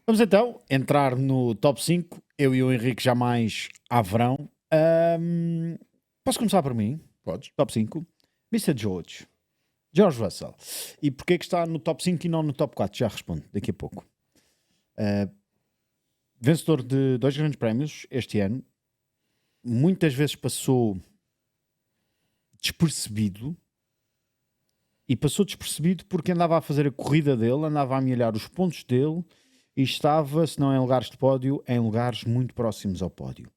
Vamos então entrar no top 5. Eu e o Henrique jamais há verão. Posso começar por mim? Podes. Top 5. Mr. George Russell. E porquê que está no top 5 e não no top 4? Já respondo daqui a pouco. Vencedor de 2 grandes prémios este ano. Muitas vezes passou despercebido. E passou despercebido porque andava a fazer a corrida dele, andava a amelhar os pontos dele e estava, se não em lugares de pódio, em lugares muito próximos ao pódio.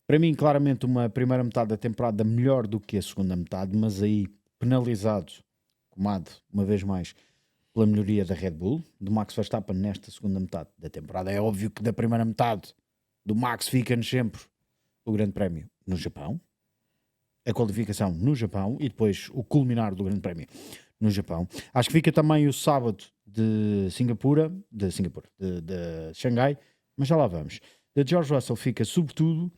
Para mim, claramente, uma primeira metade da temporada melhor do que a segunda metade, mas aí penalizado, comado, uma vez mais, pela melhoria da Red Bull, do Max Verstappen nesta segunda metade da temporada. É óbvio que da primeira metade do Max fica-nos sempre o Grande Prémio no Japão, a qualificação no Japão e depois o culminar do Grande Prémio no Japão. Acho que fica também o sábado de Xangai, mas já lá vamos. Da George Russell fica sobretudo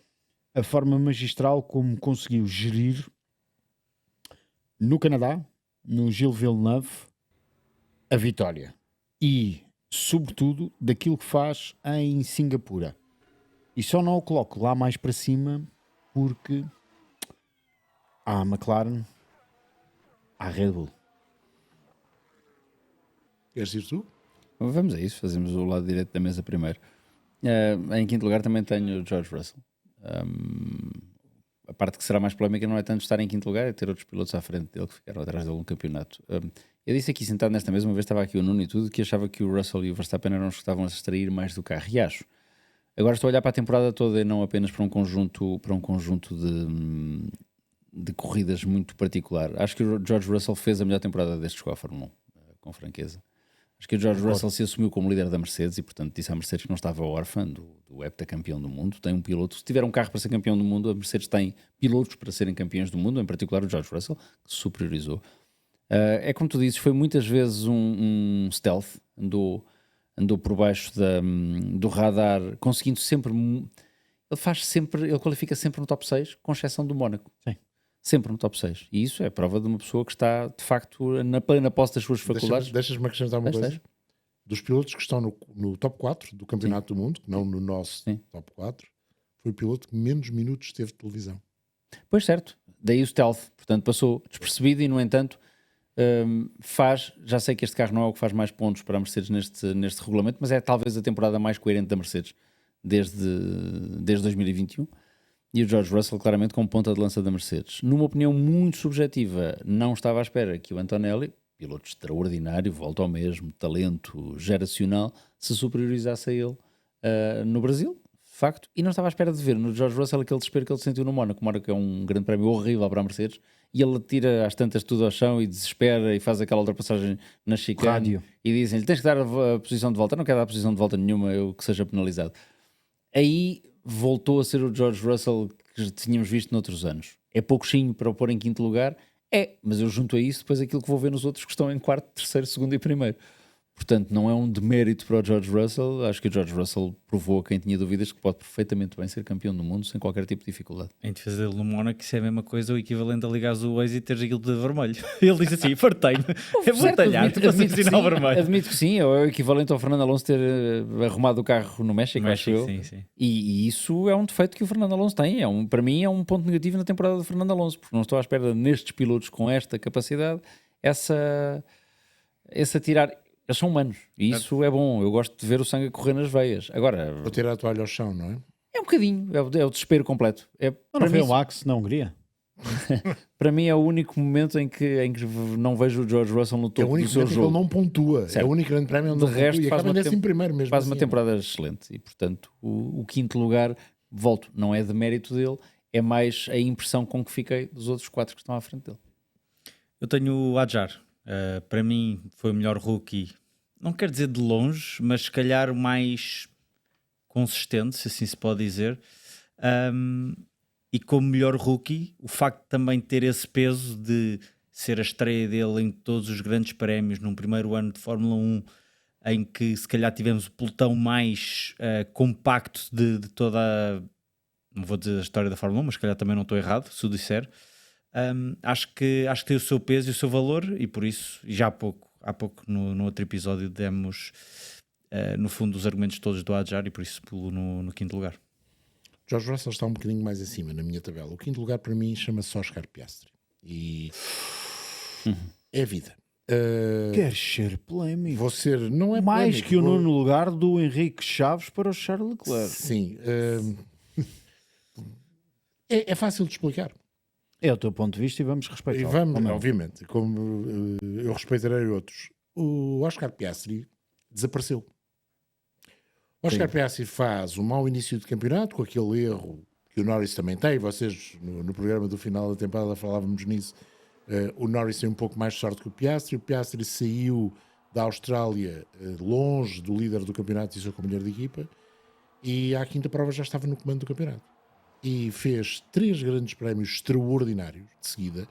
a forma magistral como conseguiu gerir no Canadá, no Gilles Villeneuve, a vitória. E, sobretudo, daquilo que faz em Singapura. E só não o coloco lá mais para cima porque há a McLaren, há a Red Bull. Queres ir tu? Vamos a isso, fazemos o lado direito da mesa primeiro. Em quinto lugar também tenho o George Russell. A parte que será mais polémica não é tanto estar em quinto lugar, é ter outros pilotos à frente dele que ficaram atrás dele no campeonato. Eu disse aqui sentado nesta mesa, uma vez estava aqui o Nuno e tudo, que achava que o Russell e o Verstappen eram os que estavam a se extrair mais do carro, e acho. Agora estou a olhar para a temporada toda e não apenas para um conjunto de corridas muito particular. Acho que o George Russell fez a melhor temporada desde que chegou à Fórmula 1, com franqueza. Acho que o George Russell se assumiu como líder da Mercedes e, portanto, disse à Mercedes que não estava órfã do heptacampeão do mundo. Tem um piloto. Se tiver um carro para ser campeão do mundo, a Mercedes tem pilotos para serem campeões do mundo, em particular o George Russell, que se superiorizou. É como tu dizes, foi muitas vezes um stealth, andou por baixo do radar, conseguindo sempre. Ele qualifica sempre no top 6, com exceção do Mónaco. Sim. Sempre no top 6. E isso é prova de uma pessoa que está, de facto, na plena posse das suas faculdades. Deixas-me acrescentar uma coisa. Dos pilotos que estão no top 4 do Campeonato do Mundo, não no nosso top 4, foi o piloto que menos minutos teve de televisão. Pois, certo. Daí o stealth. Portanto, passou despercebido e, no entanto, já sei que este carro não é o que faz mais pontos para a Mercedes neste regulamento, mas é talvez a temporada mais coerente da Mercedes desde 2021. E o George Russell claramente como ponta de lança da Mercedes. Numa opinião muito subjetiva, não estava à espera que o Antonelli, piloto extraordinário, volta ao mesmo, talento geracional, se superiorizasse a ele no Brasil, facto, e não estava à espera de ver no George Russell aquele desespero que ele sentiu no Mónaco. O Mónaco é um grande prémio horrível para a Mercedes, e ele tira às tantas tudo ao chão e desespera e faz aquela ultrapassagem na chicane e dizem-lhe, tens que dar a posição de volta. Eu não quero dar a posição de volta nenhuma, eu que seja penalizado. Aí voltou a ser o George Russell que tínhamos visto noutros anos. É pouquinho para o pôr em quinto lugar? É, mas eu junto a isso depois aquilo que vou ver nos outros que estão em quarto, terceiro, segundo e primeiro. Portanto, não é um demérito para o George Russell. Acho que o George Russell provou a quem tinha dúvidas que pode perfeitamente bem ser campeão do mundo sem qualquer tipo de dificuldade. Em defesa dele no Mónaco, isso é a mesma coisa, o equivalente a ligares o Waze e teres aquilo de vermelho. Ele diz assim, fartei-me, eu vou talhar-te para ser sinal vermelho. Admito que sim, é o equivalente ao Fernando Alonso ter arrumado o carro no México, acho eu. Sim. E isso é um defeito que o Fernando Alonso tem. Para mim é um ponto negativo na temporada do Fernando Alonso, porque não estou à espera nestes pilotos com esta capacidade, essa tirar... Eles são humanos, e isso é bom. Eu gosto de ver o sangue correr nas veias. Agora, vou tirar a toalha ao chão, não é? É um bocadinho, é o desespero completo. Não foi o Max na Hungria? Para mim é o único momento em que não vejo o George Russell no topo do seu jogo. Ele não pontua. Certo. É o único grande prémio onde de resto pontua, faz uma temporada excelente. E portanto o quinto lugar, volto, não é de mérito dele, é mais a impressão com que fiquei dos outros 4 que estão à frente dele. Eu tenho o Adjar. Para mim foi o melhor rookie, não quero dizer de longe, mas se calhar o mais consistente, se assim se pode dizer. E como melhor rookie, o facto de também ter esse peso de ser a estreia dele em todos os grandes prémios num primeiro ano de Fórmula 1, em que se calhar tivemos o pelotão mais compacto de toda não vou dizer a história da Fórmula 1, mas se calhar também não estou errado se o disser. Acho que tem o seu peso e o seu valor, e por isso, já há pouco no outro episódio demos no fundo, os argumentos todos do Adjar e por isso pulo no quinto lugar. George Russell está um bocadinho mais acima na minha tabela. O quinto lugar para mim chama-se Oscar Piastri. E é a vida. Queres ser polémico? Vou ser, não é Mais polémico, que o nono lugar do Henrique Chaves para o Charles Leclerc. Sim. É fácil de explicar. É o teu ponto de vista e vamos respeitar. E vamos, obviamente, como eu respeitarei outros. O Oscar Piastri desapareceu. O Oscar Piastri faz um mau início de campeonato, com aquele erro que o Norris também tem. Vocês, no programa do final da temporada, falávamos nisso. O Norris tem um pouco mais de sorte que o Piastri. O Piastri saiu da Austrália longe do líder do campeonato e seu companheiro de equipa. E à quinta prova já estava no comando do campeonato. E fez 3 grandes prémios extraordinários de seguida.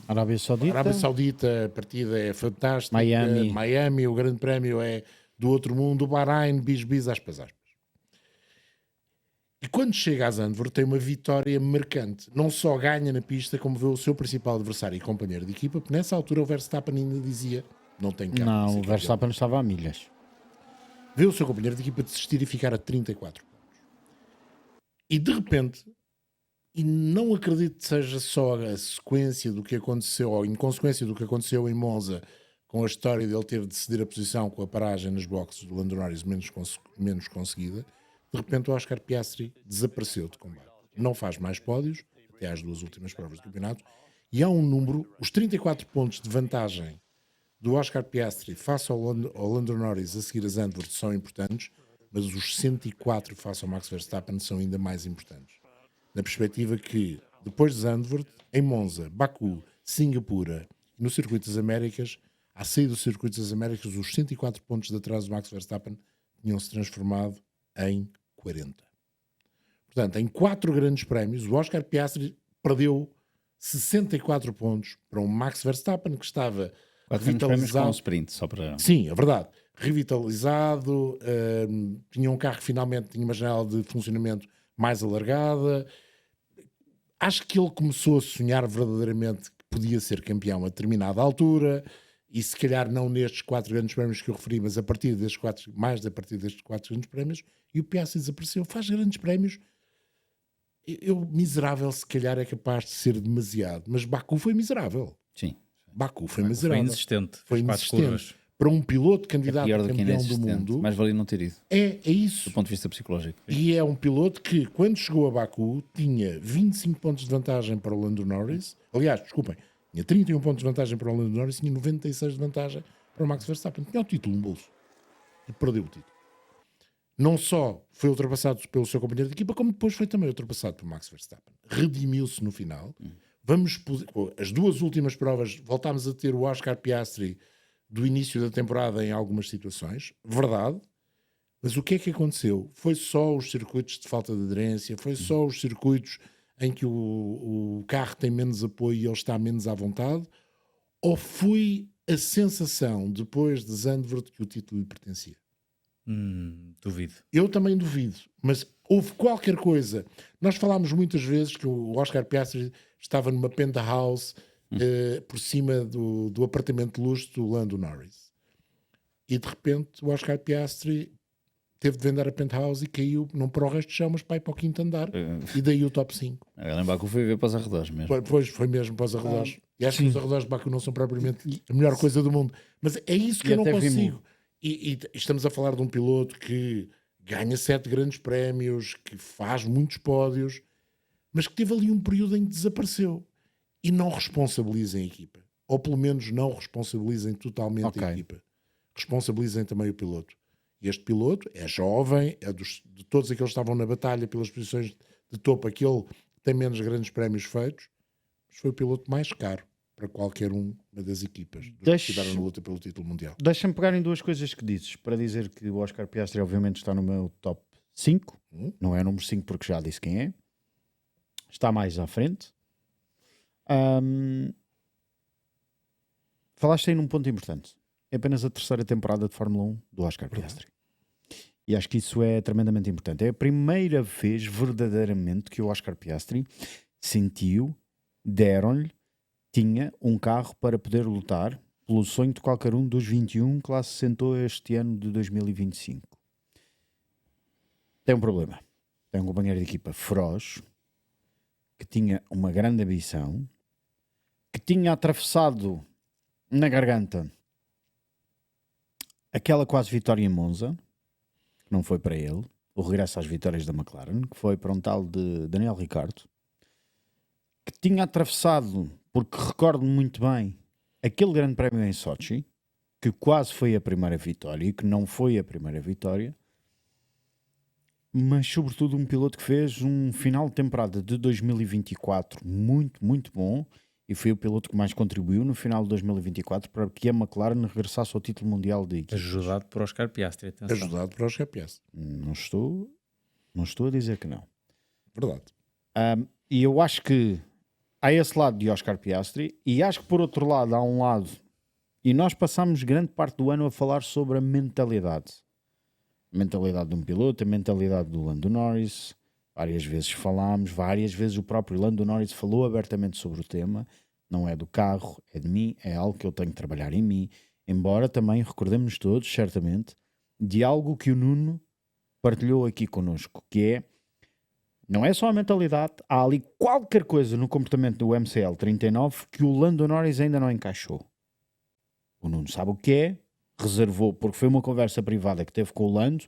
Arábia Saudita, a partida é fantástica. Miami, o grande prémio é do outro mundo. O Bahrein, bis, aspas. E quando chega a Zandvoort tem uma vitória marcante. Não só ganha na pista, como vê o seu principal adversário e companheiro de equipa, porque nessa altura o Verstappen ainda dizia não tem carro. Não, o Verstappen estava a milhas. Vê o seu companheiro de equipa desistir e ficar a 34 pontos. E de repente, e não acredito que seja só a sequência do que aconteceu, ou em consequência do que aconteceu em Monza, com a história dele ter de ceder a posição com a paragem nos boxes do Lando Norris menos conseguida, de repente o Oscar Piastri desapareceu de combate. Não faz mais pódios, até às 2 últimas provas do campeonato, e há um número, os 34 pontos de vantagem do Oscar Piastri face ao Lando Norris a seguir a Zandvoort são importantes, mas os 104 face ao Max Verstappen são ainda mais importantes. Na perspectiva que, depois de Zandvoort, em Monza, Baku, Singapura e no Circuito das Américas, à saída do Circuito das Américas, os 104 pontos de atraso do Max Verstappen tinham-se transformado em 40. Portanto, em 4 grandes prémios, o Oscar Piastri perdeu 64 pontos para um Max Verstappen que estava 4 grandes prémios com um sprint, só para... Sim, é verdade. Revitalizado, tinha um carro que finalmente tinha uma janela de funcionamento mais alargada. Acho que ele começou a sonhar verdadeiramente que podia ser campeão a determinada altura, e se calhar não nestes 4 grandes prémios que eu referi, mas a partir destes 4, mais a partir destes 4 grandes prémios, e o Piastri desapareceu. Faz grandes prémios. Miserável se calhar é capaz de ser demasiado, mas Baku foi miserável. Sim. Baku foi miserável. Foi inexistente. Para um piloto candidato a campeão do mundo, mais valia não ter ido. É isso. Do ponto de vista psicológico. E é um piloto que, quando chegou a Baku, tinha 25 pontos de vantagem para o Lando Norris. Aliás, desculpem, tinha 31 pontos de vantagem para o Lando Norris, tinha 96 de vantagem para o Max Verstappen. Tinha o título no bolso. E perdeu o título. Não só foi ultrapassado pelo seu companheiro de equipa, como depois foi também ultrapassado por Max Verstappen. Redimiu-se no final. As 2 últimas provas, voltámos a ter o Oscar Piastri do início da temporada em algumas situações, verdade, mas o que é que aconteceu? Foi só os circuitos de falta de aderência, foi só os circuitos em que o carro tem menos apoio e ele está menos à vontade, ou foi a sensação, depois de Zandvoort, que o título lhe pertencia? Duvido. Eu também duvido, mas houve qualquer coisa. Nós falámos muitas vezes que o Oscar Piastri estava numa penthouse por cima do apartamento de luxo do Lando Norris. E de repente o Oscar Piastri teve de vender a penthouse e caiu, não para o resto de chão, mas para ir para o 5º andar. E daí o top 5. Em Baku foi ver para os arredores mesmo. Pois, foi mesmo para os arredores. E acho que os arredores de Baku não são propriamente a melhor coisa do mundo. Mas é isso que eu não consigo. E estamos a falar de um piloto que ganha 7 grandes prémios, que faz muitos pódios, mas que teve ali um período em que desapareceu. E não responsabilizem a equipa. Ou pelo menos não responsabilizem totalmente a equipa. Responsabilizem também o piloto. E este piloto é jovem, é de todos aqueles que estavam na batalha pelas posições de topo, aquele que tem menos grandes prémios feitos, mas foi o piloto mais caro para qualquer uma das equipas que estiveram na luta pelo título mundial. Deixa-me pegar em 2 coisas que dizes, para dizer que o Oscar Piastri obviamente está no meu top 5, não é número 5 porque já disse quem é, está mais à frente. Falaste aí num ponto importante, é apenas a 3ª temporada de Fórmula 1 do Oscar Piastri. E acho que isso é tremendamente importante. É a primeira vez verdadeiramente que o Oscar Piastri sentiu, deram-lhe, tinha um carro para poder lutar, pelo sonho de qualquer um dos 21 que lá se sentou este ano de 2025. Tem um problema. Tem um companheiro de equipa feroz, que tinha uma grande ambição, que tinha atravessado na garganta aquela quase vitória em Monza, que não foi para ele, o regresso às vitórias da McLaren, que foi para um tal de Daniel Ricciardo, que tinha atravessado, porque recordo muito bem, aquele grande prémio em Sochi, que quase foi a primeira vitória e que não foi a primeira vitória, mas sobretudo um piloto que fez um final de temporada de 2024 muito, muito bom, e foi o piloto que mais contribuiu no final de 2024 para que a McLaren regressasse ao título mundial de equipas. Ajudado por Oscar Piastri, atenção. Ajudado por Oscar Piastri. Não estou a dizer que não. Verdade. E eu acho que há esse lado de Oscar Piastri, e acho que por outro lado há um lado, e nós passamos grande parte do ano a falar sobre a mentalidade. A mentalidade de um piloto, a mentalidade do Lando Norris. Várias vezes falámos, várias vezes o próprio Lando Norris falou abertamente sobre o tema. Não é do carro, é de mim, é algo que eu tenho que trabalhar em mim. Embora também recordemos todos, certamente, de algo que o Nuno partilhou aqui connosco, que é, não é só a mentalidade, há ali qualquer coisa no comportamento do MCL 39 que o Lando Norris ainda não encaixou. O Nuno sabe o que é, reservou, porque foi uma conversa privada que teve com o Lando,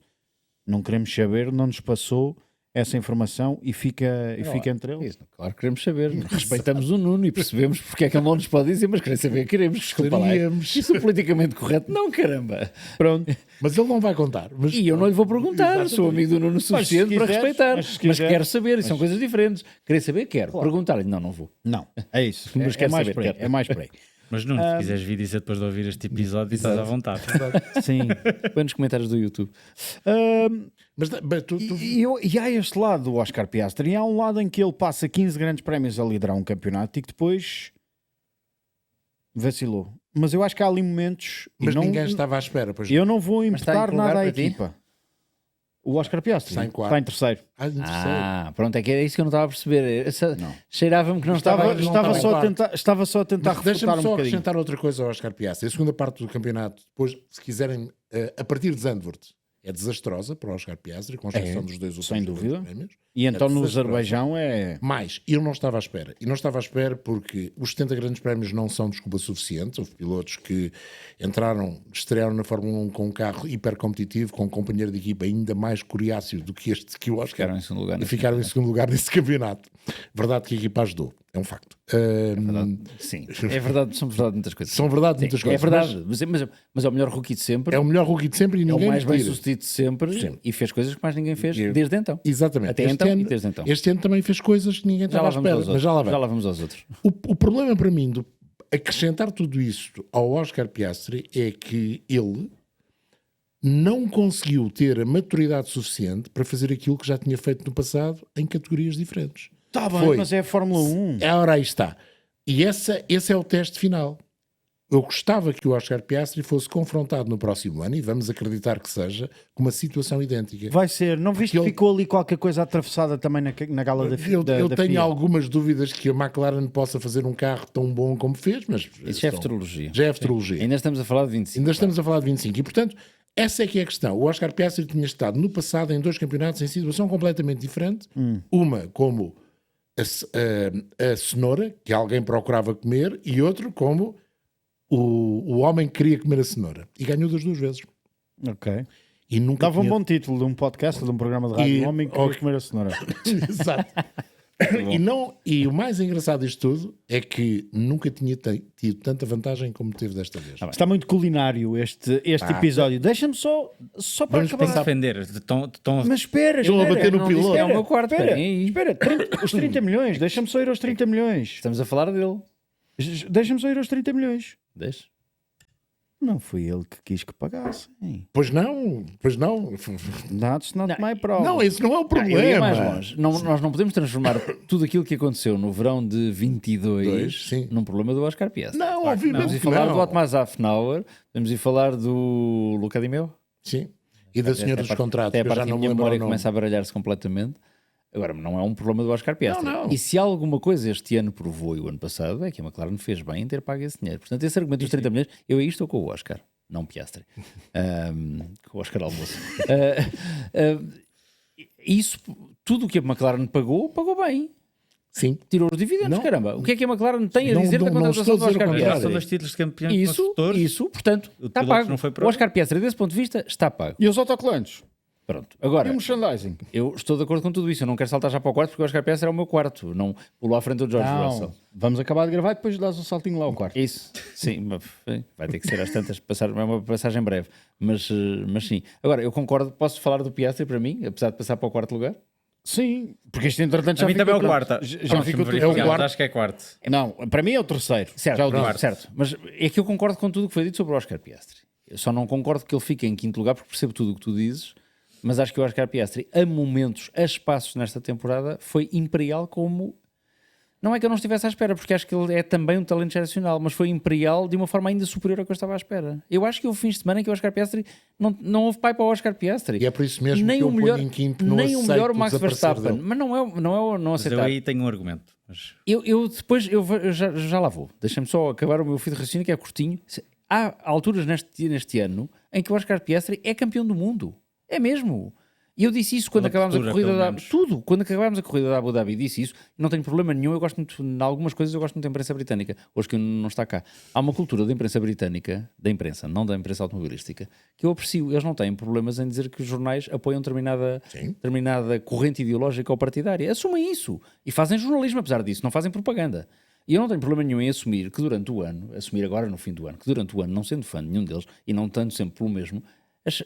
não queremos saber, não nos passou essa informação e fica entre eles. Isso, claro que queremos saber. Respeitamos o Nuno e percebemos porque é que ele não nos pode dizer, mas queremos saber, queremos. Desculpa lá. Isso é politicamente correto? Não, caramba. Pronto. Mas ele não vai contar. Mas... E eu não lhe vou perguntar, Exatamente. sou amigo do Nuno o suficiente para respeitar. Mas se Mas quiser- quero saber, e são coisas diferentes. Querer saber, quero. Perguntar-lhe, não vou. Não, é isso. Mas é quero mais saber, por aí, quero. é mais por aí. Mas Nuno, se quiseres vir dizer depois de ouvir este episódio, estás à vontade. Sim. Põe nos comentários do YouTube. Mas tu E há este lado do Oscar Piastri, e há um lado em que ele passa 15 grandes prémios a liderar um campeonato e que depois vacilou. Mas eu acho que há ali momentos... e mas não, ninguém estava à espera. Pois eu não vou Mas está em imputar que lugar nada à para ti? equipa. O Oscar Piastri Está em quarto. está em terceiro. em terceiro. Ah, pronto, é que era isso que eu não estava a perceber. Não. Cheirava-me que não estava... Estava só a tentar Mas refutar deixa-me um só bocadinho. acrescentar outra coisa ao Oscar Piastri. A segunda parte do campeonato, depois, se quiserem, a partir de Zandvoort, é desastrosa para o Oscar Piastri, com exceção dos dois últimos sem dúvida. grandes prémios. E então no desastrosa. Azerbaijão é... Mas eu não estava à espera. E não estava à espera porque os 70 grandes prémios não são desculpa suficiente. Houve pilotos que estrearam na Fórmula 1 com um carro hiper competitivo, com um companheiro de equipa ainda mais coriáceo do que este que o Oscar. Ficaram em segundo lugar. E ficaram em segundo lugar nesse campeonato. Verdade que a equipa ajudou. É um facto. Sim, é verdade, são verdade muitas coisas. São verdade muitas É coisas. verdade, mas é o melhor rookie de sempre. É o melhor rookie de sempre e É o ninguém mais lhe bem tira. sucedido de sempre Sim. e fez coisas que mais ninguém fez E- desde então. Exatamente. Até então e desde então. Este ano também fez coisas que ninguém Já estava lá à vamos espera. aos Mas outros. já lá vai. Já lá vamos aos outros. O problema para mim de acrescentar tudo isto ao Oscar Piastri é que ele não conseguiu ter a maturidade suficiente para fazer aquilo que já tinha feito no passado em categorias diferentes. Está bem, Foi. mas é a Fórmula 1. Ora, aí está. E esse é o teste final. Eu gostava que o Oscar Piastri fosse confrontado no próximo ano, e vamos acreditar que seja, com uma situação idêntica. Vai ser. Não viste que Porque ele- ficou ali qualquer coisa atravessada também na gala da Eu da tenho FIA? algumas dúvidas que a McLaren possa fazer um carro tão bom como fez, mas Isso já é futurologia. já é futurologia. Ainda estamos a falar de 25. Ainda estamos a falar de 25. E, portanto, essa é que é a questão. O Oscar Piastri tinha estado no passado em dois campeonatos em situação completamente diferente. Uma como a cenoura, que alguém procurava comer, e outro como o homem que queria comer a cenoura. E ganhou das duas vezes. Ok. E nunca Dava um tinha... bom título de um podcast, de um programa de rádio. E- Um homem que queria comer a cenoura. Exato. E o mais engraçado disto tudo é que nunca tinha tido tanta vantagem como teve desta vez. Está muito culinário este episódio. Deixa-me só para Vamos acabar. pensar- Defender. Estão Mas espera, Ele a bater no não disse piloto. que é o meu quarto, Espera, esperem aí. espera, os 30 milhões. Deixa-me só ir aos 30 milhões. Estamos a falar dele. Deixa-me só ir aos 30 milhões. Deixa. Não foi ele que quis que pagassem. Pois não, pois não. That's not my problem. Não, esse não é o Eu ia mais problema. longe. Nós não podemos transformar tudo aquilo que aconteceu no verão de 22 Sim. num problema do Oscar Piastri. Não, Podemos obviamente ir falar não. do Otmar Zafnauer, podemos ir falar do Luca Di Meo. Sim. E da senhora dos contratos, Até a que eu já parte da não me minha lembro o memória nome. começa a baralhar-se completamente. Agora, não é um problema do Oscar Piastri. Não. E se há alguma coisa este ano provou e o ano passado, é que a McLaren fez bem em ter pago esse dinheiro. Portanto, esse argumento dos 30 milhões, eu aí estou com o Oscar, não Piastri. Com o Oscar Almoço. Isso, tudo o que a McLaren pagou bem. Sim. Tirou os dividendos, Não. caramba. O que é que a McLaren tem a Não- dizer da não contratação estou do a dizer Oscar o Piastri? contrário. São dos títulos de campeão de construtores. Isso, portanto, O está piloto pago. não foi para O Oscar Piastri, desse ponto de vista, está pago. E os autocolantes? Pronto. E Agora, o merchandising? eu estou de acordo com tudo isso. Eu não quero saltar já para o quarto porque o Oscar Piastri é o meu quarto. Não pulo à frente do George Russell. Não, vamos acabar de gravar e depois dás um saltinho lá ao quarto. Isso, sim, mas, vai ter que ser às tantas, é uma passagem breve, mas sim. Agora, eu concordo, posso falar do Piastri para mim, apesar de passar para o quarto lugar? Sim, porque este entretanto A já mim ficou também é o pronto. quarto. Já ficou tudo. É o quarto. Acho que é quarto. Não, para mim é o terceiro. Certo, Já o pronto, disse. certo, mas é que eu concordo com tudo o que foi dito sobre o Oscar Piastri. Eu só não concordo que ele fique em quinto lugar porque percebo tudo o que tu dizes, mas acho que o Oscar Piastri, a momentos, a espaços nesta temporada, foi imperial como... Não é que eu não estivesse à espera, porque acho que ele é também um talento geracional, mas foi imperial de uma forma ainda superior ao que eu estava à espera. Eu acho que houve fins de semana em que o Oscar Piastri não houve pai para o Oscar Piastri. E é por isso mesmo Nem que eu o melhor, ponho em quinto, não nem o aceito melhor Max desaparecer Verstappen, dele. mas não é não Mas eu aceitar. aí tenho um argumento. Mas Eu depois, eu já lá vou. Deixa-me só acabar o meu fio de raciocínio, que é curtinho. Há alturas neste ano em que o Oscar Piastri é campeão do mundo. É mesmo. E eu disse isso quando Pela acabámos a postura, corrida pelo da... menos. Tudo. Quando acabámos a corrida da Abu Dhabi, disse isso. Não tenho problema nenhum. Eu gosto muito, em algumas coisas, eu gosto muito da imprensa britânica. Hoje que não está cá. Há uma cultura da imprensa britânica, da imprensa, não da imprensa automobilística, que eu aprecio. Eles não têm problemas em dizer que os jornais apoiam determinada corrente ideológica ou partidária. Assumem isso. E fazem jornalismo, apesar disso. Não fazem propaganda. E eu não tenho problema nenhum em assumir que durante o ano, assumir agora no fim do ano, que durante o ano, não sendo fã de nenhum deles e não estando sempre pelo mesmo,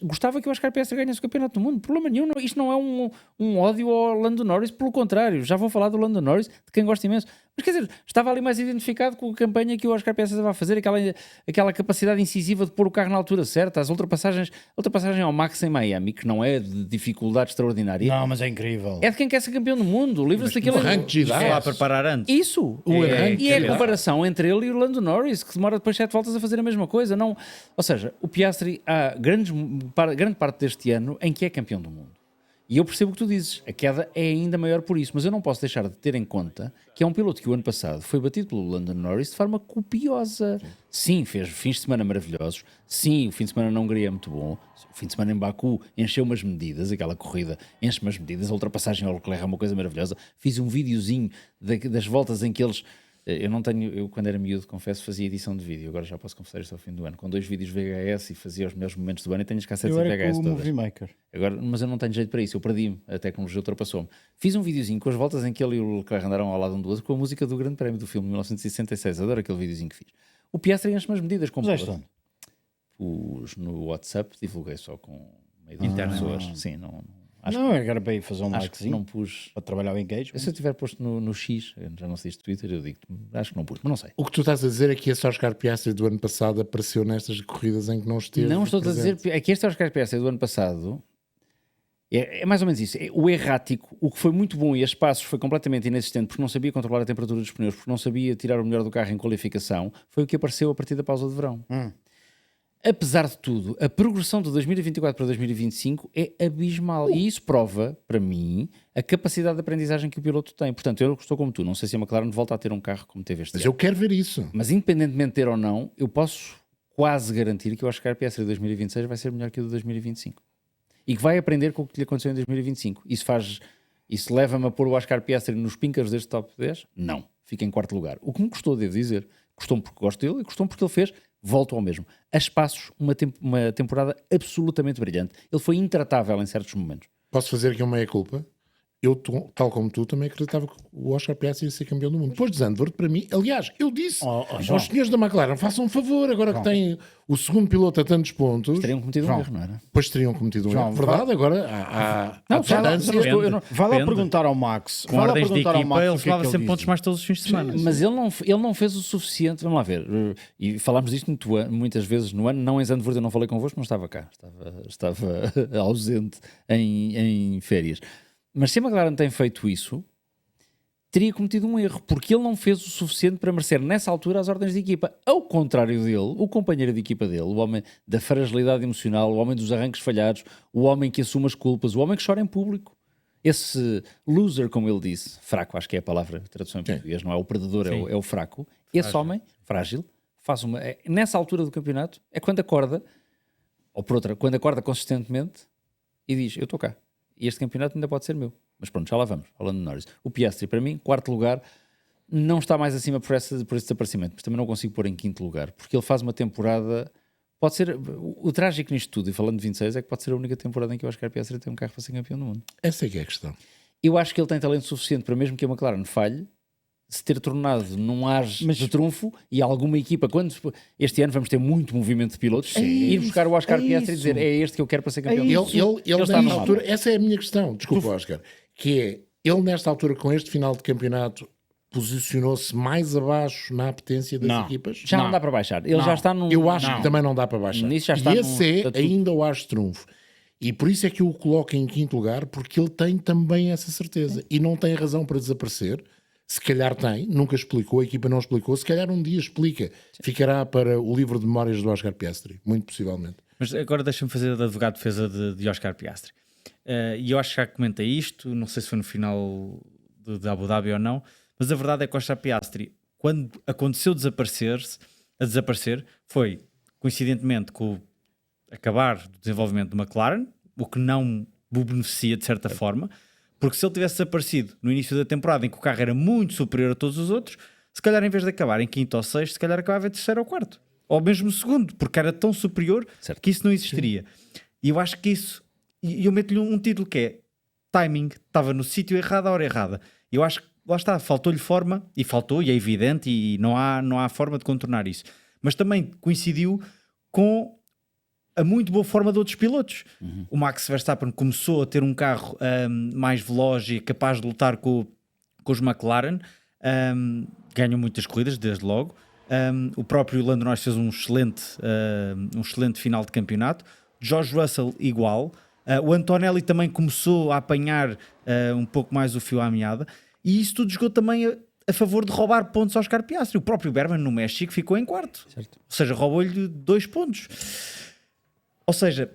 gostava que o Oscar Piastri ganhasse o campeonato do mundo. Problema nenhum. Isto não é um ódio ao Lando Norris, pelo contrário. Já vou falar do Lando Norris, de quem gosto imenso. Mas quer dizer, estava ali mais identificado com a campanha que o Oscar Piastri estava a fazer, aquela capacidade incisiva de pôr o carro na altura certa, as ultrapassagem ao Max em Miami, que não é de dificuldade extraordinária, Não, mas é incrível. é de quem quer ser campeão do mundo. Livra-se daquele... arranque de lá a idade. preparar antes. Isso, e é a comparação entre ele e o Lando Norris, que demora depois 7 voltas a fazer a mesma coisa. Não, ou seja, o Piastri há grande parte deste ano em que é campeão do mundo. E eu percebo o que tu dizes, a queda é ainda maior por isso, mas eu não posso deixar de ter em conta que é um piloto que o ano passado foi batido pelo Lando Norris de forma copiosa. Sim, fez fins de semana maravilhosos. Sim, o fim de semana na Hungria é muito bom. O fim de semana em Baku encheu umas medidas, aquela corrida enche umas medidas, a ultrapassagem ao Leclerc é uma coisa maravilhosa. Fiz um videozinho das voltas em que eles... Eu quando era miúdo, confesso, fazia edição de vídeo. Agora já posso confessar isto ao fim do ano. Com 2 vídeos VHS e fazia os melhores momentos do ano e tenho as cassetes Eu de era VHS com o todas. Movie Maker. Agora, mas eu não tenho jeito para isso, eu perdi-me, a tecnologia ultrapassou-me. Fiz um videozinho com as voltas em que ele e o Leclerc andaram ao lado um do outro com a música do Grande Prémio do filme de 1966. Adoro aquele videozinho que fiz. O Piastri enche umas medidas como Puseste onde? pus no WhatsApp, divulguei só com meio de Internet. pessoas. Sim, acho Não, era para ir fazer um que likezinho não pus. para trabalhar o engagement. Se eu tiver posto no X, eu já não sei se Twitter, eu digo, acho que não pus, mas não sei. O que tu estás a dizer é que esse Oscar Piastri do ano passado apareceu nestas corridas em que não esteve Não estou a presente. dizer, é que este Oscar Piastri do ano passado é mais ou menos isso. O errático, o que foi muito bom e a espaços foi completamente inexistente porque não sabia controlar a temperatura dos pneus, porque não sabia tirar o melhor do carro em qualificação, foi o que apareceu a partir da pausa de verão. Apesar de tudo, a progressão de 2024 para 2025 é abismal e isso prova, para mim, a capacidade de aprendizagem que o piloto tem. Portanto, eu estou como tu, não sei se a McLaren volta a ter um carro como teve este Mas ano. eu quero ver isso. Mas independentemente de ter ou não, eu posso quase garantir que o Oscar Piastri de 2026 vai ser melhor que o de 2025. E que vai aprender com o que lhe aconteceu em 2025. Isso leva-me a pôr o Oscar Piastri nos píncaros deste top 10? Não. Fica em quarto lugar. O que me custou, devo dizer. Custou-me porque gosto dele e custou-me porque ele fez, volto ao mesmo, a espaços, uma temporada absolutamente brilhante. Ele foi intratável em certos momentos. Posso fazer aqui uma meia-culpa? Eu, tal como tu, também acreditava que o Oscar Piastri ia ser campeão do mundo. Depois de Zandvoort, para mim, aliás, eu disse João. aos senhores da McLaren, façam um favor, agora que têm o segundo piloto a tantos pontos, Teriam cometido um erro, não era? depois teriam cometido um João, erro. Verdade, agora há Não, vai lá, distância. mas eu não- Vai lá Depende. perguntar ao Max. Com Vai lá ordens de perguntar ao equipa, Max ele o que é somava que ele sempre pontos diz. mais todos os fins de semana. Mas ele não fez o suficiente, vamos lá ver, e falámos disto muitas vezes no ano, não em Zandvoort, eu não falei convosco, não estava cá, estava ausente em férias. Mas se a McLaren tem feito isso, teria cometido um erro, porque ele não fez o suficiente para merecer nessa altura as ordens de equipa. Ao contrário dele, o companheiro de equipa dele, o homem da fragilidade emocional, o homem dos arranques falhados, o homem que assume as culpas, o homem que chora em público. esse loser, como ele disse, fraco, acho que é a palavra, a tradução em português, não é o perdedor, é o fraco. Esse homem, frágil, faz nessa altura do campeonato, é quando acorda, ou por outra, quando acorda consistentemente e diz, eu estou cá. E este campeonato ainda pode ser meu. Mas pronto, já lá vamos, falando de Norris. O Piastri, para mim, quarto lugar, não está mais acima por esse desaparecimento, mas também não consigo pôr em quinto lugar, porque ele faz uma temporada... Pode ser, o trágico nisto tudo, e falando de 26, é que pode ser a única temporada em que o Oscar Piastri tem um carro para ser campeão do mundo. Essa é que é a questão. Eu acho que ele tem talento suficiente para, mesmo que a McLaren falhe, se ter tornado num ar de trunfo e alguma equipa, quando este ano vamos ter muito movimento de pilotos, ir buscar o Oscar Piastri e dizer, é este que eu quero para ser campeão. Ele está nesta altura, essa é a minha questão, desculpa, Oscar, que é, ele nesta altura, com este final de campeonato, posicionou-se mais abaixo na apetência das equipas? Já não dá para baixar. Ele já está num... Eu acho que também não dá para baixar. Nisso já está e esse é ainda o as trunfo. E por isso é que eu o coloco em quinto lugar, porque ele tem também essa certeza. E não tem razão para desaparecer. Se calhar tem, nunca explicou, a equipa não explicou. Se calhar um dia explica. Ficará para o livro de memórias do Oscar Piastri, muito possivelmente. Mas agora deixa-me fazer de advogado de defesa de Oscar Piastri. E eu acho que já comentei isto, não sei se foi no final de Abu Dhabi ou não, mas a verdade é que o Oscar Piastri, quando aconteceu a desaparecer, foi coincidentemente com o acabar do desenvolvimento de McLaren, o que não o beneficia de certa forma, porque se ele tivesse desaparecido no início da temporada em que o carro era muito superior a todos os outros, se calhar em vez de acabar em quinto ou sexto, se calhar acabava em terceiro ou quarto, ou mesmo segundo, porque era tão superior que isso não existiria. E eu acho que isso, e eu meto-lhe um título que é timing, estava no sítio errado à hora errada. Eu acho que lá está, faltou-lhe forma, e faltou, e é evidente, e não há forma de contornar isso. Mas também coincidiu com a muito boa forma de outros pilotos. O Max Verstappen começou a ter um carro mais veloz e capaz de lutar com os McLaren. Ganham muitas corridas, desde logo. O próprio Lando Norris fez um excelente final de campeonato. George Russell igual. O Antonelli também começou a apanhar um pouco mais o fio à meada. E isso tudo jogou também a favor de roubar pontos ao Oscar Piastri. O próprio Berman no México ficou em quarto. Certo. Ou seja, roubou-lhe 2 pontos. Ou seja,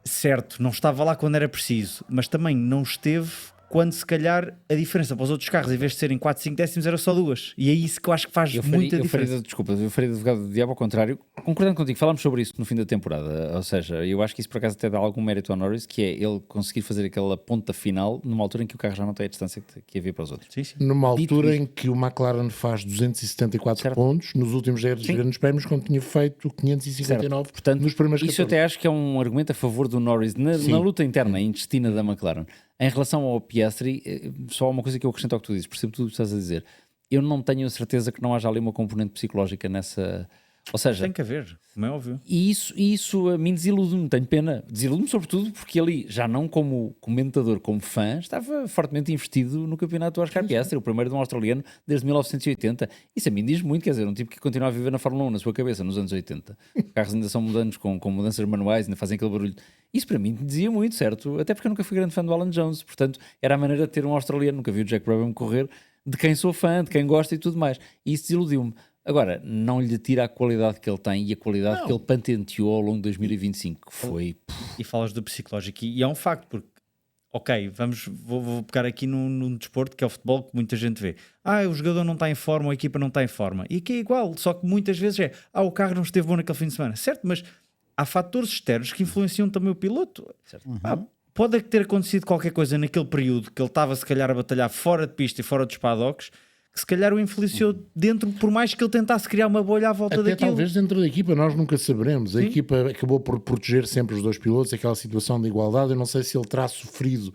certo, não estava lá quando era preciso, mas também não esteve quando se calhar a diferença para os outros carros, em vez de serem 4, 5 décimos, era só 2. E é isso que eu acho que faz muita diferença. Eu faria de advogado do diabo ao contrário, concordando contigo, falámos sobre isso no fim da temporada, ou seja, eu acho que isso por acaso até dá algum mérito ao Norris, que é ele conseguir fazer aquela ponta final numa altura em que o carro já não tem a distância que havia para os outros. Sim, sim. Numa altura em que o McLaren faz 274 pontos, nos últimos grandes prémios, quando tinha feito 559. Portanto, nos primeiros 14. Isso eu até acho que é um argumento a favor do Norris na luta interna, intestina da McLaren. Em relação ao Piastri, só uma coisa que eu acrescento ao que tu dizes, percebo tudo o que estás a dizer. Eu não tenho a certeza que não haja ali uma componente psicológica nessa... Ou seja... Tem que haver, como é óbvio. E isso a mim desilude-me, tenho pena. Desilude-me sobretudo porque ali, já não como comentador, como fã, estava fortemente investido no campeonato do Oscar Piastri, o primeiro de um australiano desde 1980. Isso a mim diz muito, quer dizer, um tipo que continua a viver na Fórmula 1 na sua cabeça, nos anos 80. Os carros ainda são mudantes com mudanças manuais, ainda fazem aquele barulho. Isso para mim dizia muito, certo? Até porque eu nunca fui grande fã do Alan Jones, portanto era a maneira de ter um australiano, nunca vi o Jack Brabham correr, de quem sou fã, de quem gosta e tudo mais. E isso desiludiu-me. Agora, não lhe tira a qualidade que ele tem e a qualidade que ele patenteou ao longo de 2025, que foi... E falas do psicológico, e é um facto, porque, ok, vou pegar aqui num desporto que é o futebol, que muita gente vê. O jogador não está em forma, ou a equipa não está em forma. E aqui é igual, só que muitas vezes o carro não esteve bom naquele fim de semana. Certo, mas há fatores externos que influenciam também o piloto. Pode ter acontecido qualquer coisa naquele período que ele estava se calhar a batalhar fora de pista e fora dos paddocks, que se calhar o influenciou dentro, por mais que ele tentasse criar uma bolha à volta até daquilo. Talvez dentro da equipa, nós nunca saberemos. A equipa acabou por proteger sempre os dois pilotos, aquela situação de igualdade. Eu não sei se ele terá sofrido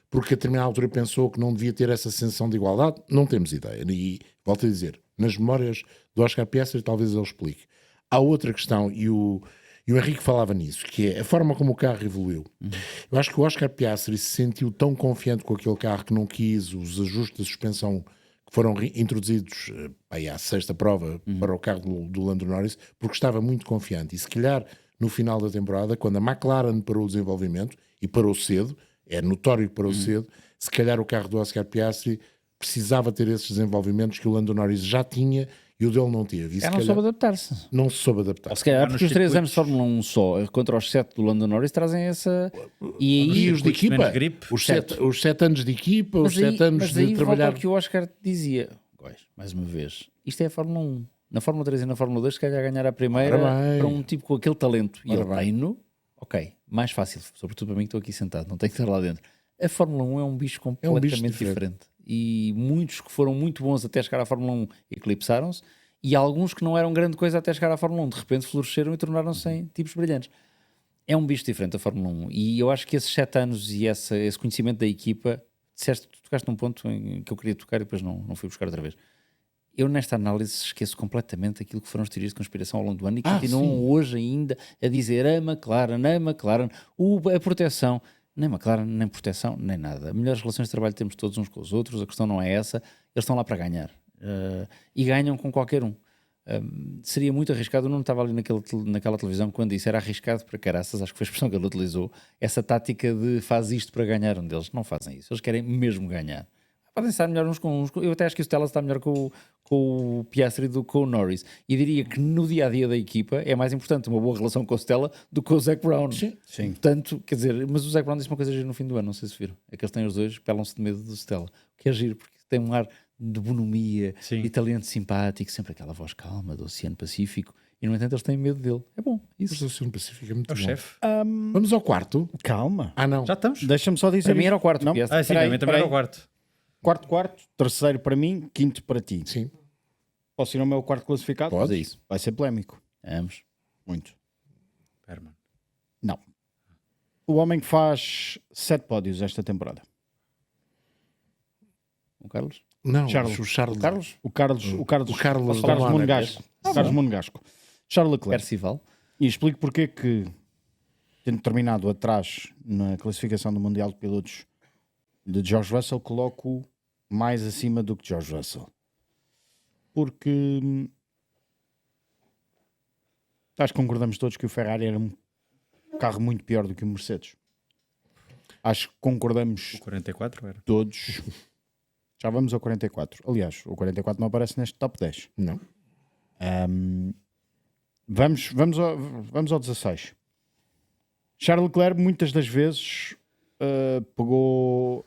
porque a determinada altura pensou que não devia ter essa sensação de igualdade. Não temos ideia. E volto a dizer, nas memórias do Oscar Piastri talvez ele explique. Há outra questão, e o Henrique falava nisso, que é a forma como o carro evoluiu. Eu acho que o Oscar Piastri se sentiu tão confiante com aquele carro que não quis os ajustes da suspensão que foram introduzidos à sexta prova para o carro do Lando Norris, porque estava muito confiante. E se calhar no final da temporada, quando a McLaren parou o desenvolvimento, e parou cedo, é notório que parou cedo, se calhar o carro do Oscar Piastri precisava ter esses desenvolvimentos que o Lando Norris já tinha e o dele não teve. E se Não calhar soube adaptar-se. não se soube adaptar. Ou se calhar Nos porque os 3 circuitos. anos de Fórmula 1 só contra os 7 do Lando Norris trazem essa. E aí, E os de circuitos equipa, menos gripe. os 7 anos de equipa, os mas aí, 7 anos mas aí de volta trabalhar. ao que o Oscar dizia. Mais uma vez, isto é a Fórmula 1. Na Fórmula 3 e na Fórmula 2, se calhar ganhar a primeira Ora bem. para um tipo com aquele talento. E Ora ele bem. tem-no, ok, mais fácil, sobretudo para mim que estou aqui sentado, não tenho que estar lá dentro. A Fórmula 1 é um bicho completamente diferente. E muitos que foram muito bons até chegar à Fórmula 1 eclipsaram-se, e alguns que não eram grande coisa até chegar à Fórmula 1, de repente floresceram e tornaram-se em tipos brilhantes. É um bicho diferente a Fórmula 1, e eu acho que esses 7 anos e esse conhecimento da equipa, tu tocaste num ponto em que eu queria tocar e depois não fui buscar outra vez. Eu nesta análise esqueço completamente aquilo que foram as teorias de conspiração ao longo do ano e continuam hoje ainda a dizer a McLaren, a proteção. Nem McLaren, nem proteção, nem nada. Melhores relações de trabalho temos todos uns com os outros, a questão não é essa, eles estão lá para ganhar. E ganham com qualquer um. Seria muito arriscado, eu não estava ali naquela televisão quando disse era arriscado para caraças, acho que foi a expressão que ele utilizou, essa tática de faz isto para ganhar um deles. Não fazem isso, eles querem mesmo ganhar. Podem estar melhor uns com uns. Eu até acho que o Stella está melhor com o Piastri do que com o Norris. E diria que no dia-a-dia da equipa é mais importante uma boa relação com o Stella do que com o Zac Brown. Sim. Portanto, quer dizer, mas o Zac Brown disse uma coisa gira no fim do ano, não sei se viram. É que eles têm os dois, pelam-se de medo do Stella. O que é giro, porque tem um ar de bonomia, de talento simpático, sempre aquela voz calma do Oceano Pacífico. E no entanto eles têm medo dele. É bom, Mas isso. o Oceano Pacífico é muito É o bom. chefe. Vamos ao quarto. Calma. Ah, não. Já estamos? Deixa-me só dizer. Para mim isto. era o quarto. Não? Piastri. Ah, sim, Peraí, também era peraí. o quarto. Quarto, terceiro para mim, quinto para ti. Sim. Posso ir ao meu quarto classificado? Podes. Mas é isso. Vai ser polémico. Vamos. Muito. Herman. Não. O homem que faz 7 pódios esta temporada. O Carlos? Não, Charles. o Charles. Carlos? O Carlos Monegasco. Monegasco. Carlos Monegasco. Charles Leclerc. Percival? E explico porque é que, tendo terminado atrás na classificação do Mundial de Pilotos de George Russell, coloco mais acima do que George Russell. Porque acho que concordamos todos que o Ferrari era um carro muito pior do que o Mercedes. Acho que concordamos O 44 era. todos. Já vamos ao 44. Aliás, o 44 não aparece neste top 10. Não. Vamos ao 16. Charles Leclerc muitas das vezes pegou,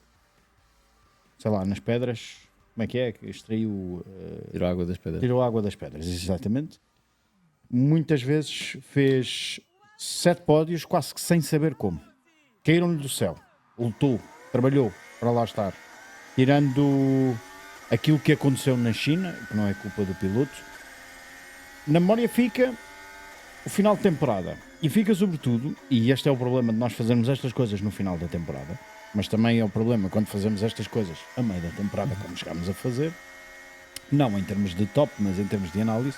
sei lá, nas pedras. Como é que é? Extraiu, Tirou a água das pedras. tirou a água das pedras, exatamente. Muitas vezes fez 7 pódios quase que sem saber como. Caíram-lhe do céu. Lutou, trabalhou para lá estar. Tirando aquilo que aconteceu na China, que não é culpa do piloto, na memória fica o final de temporada. E fica sobretudo, e este é o problema de nós fazermos estas coisas no final da temporada, mas também é o problema quando fazemos estas coisas a meio da temporada, como chegámos a fazer, não em termos de top, mas em termos de análise,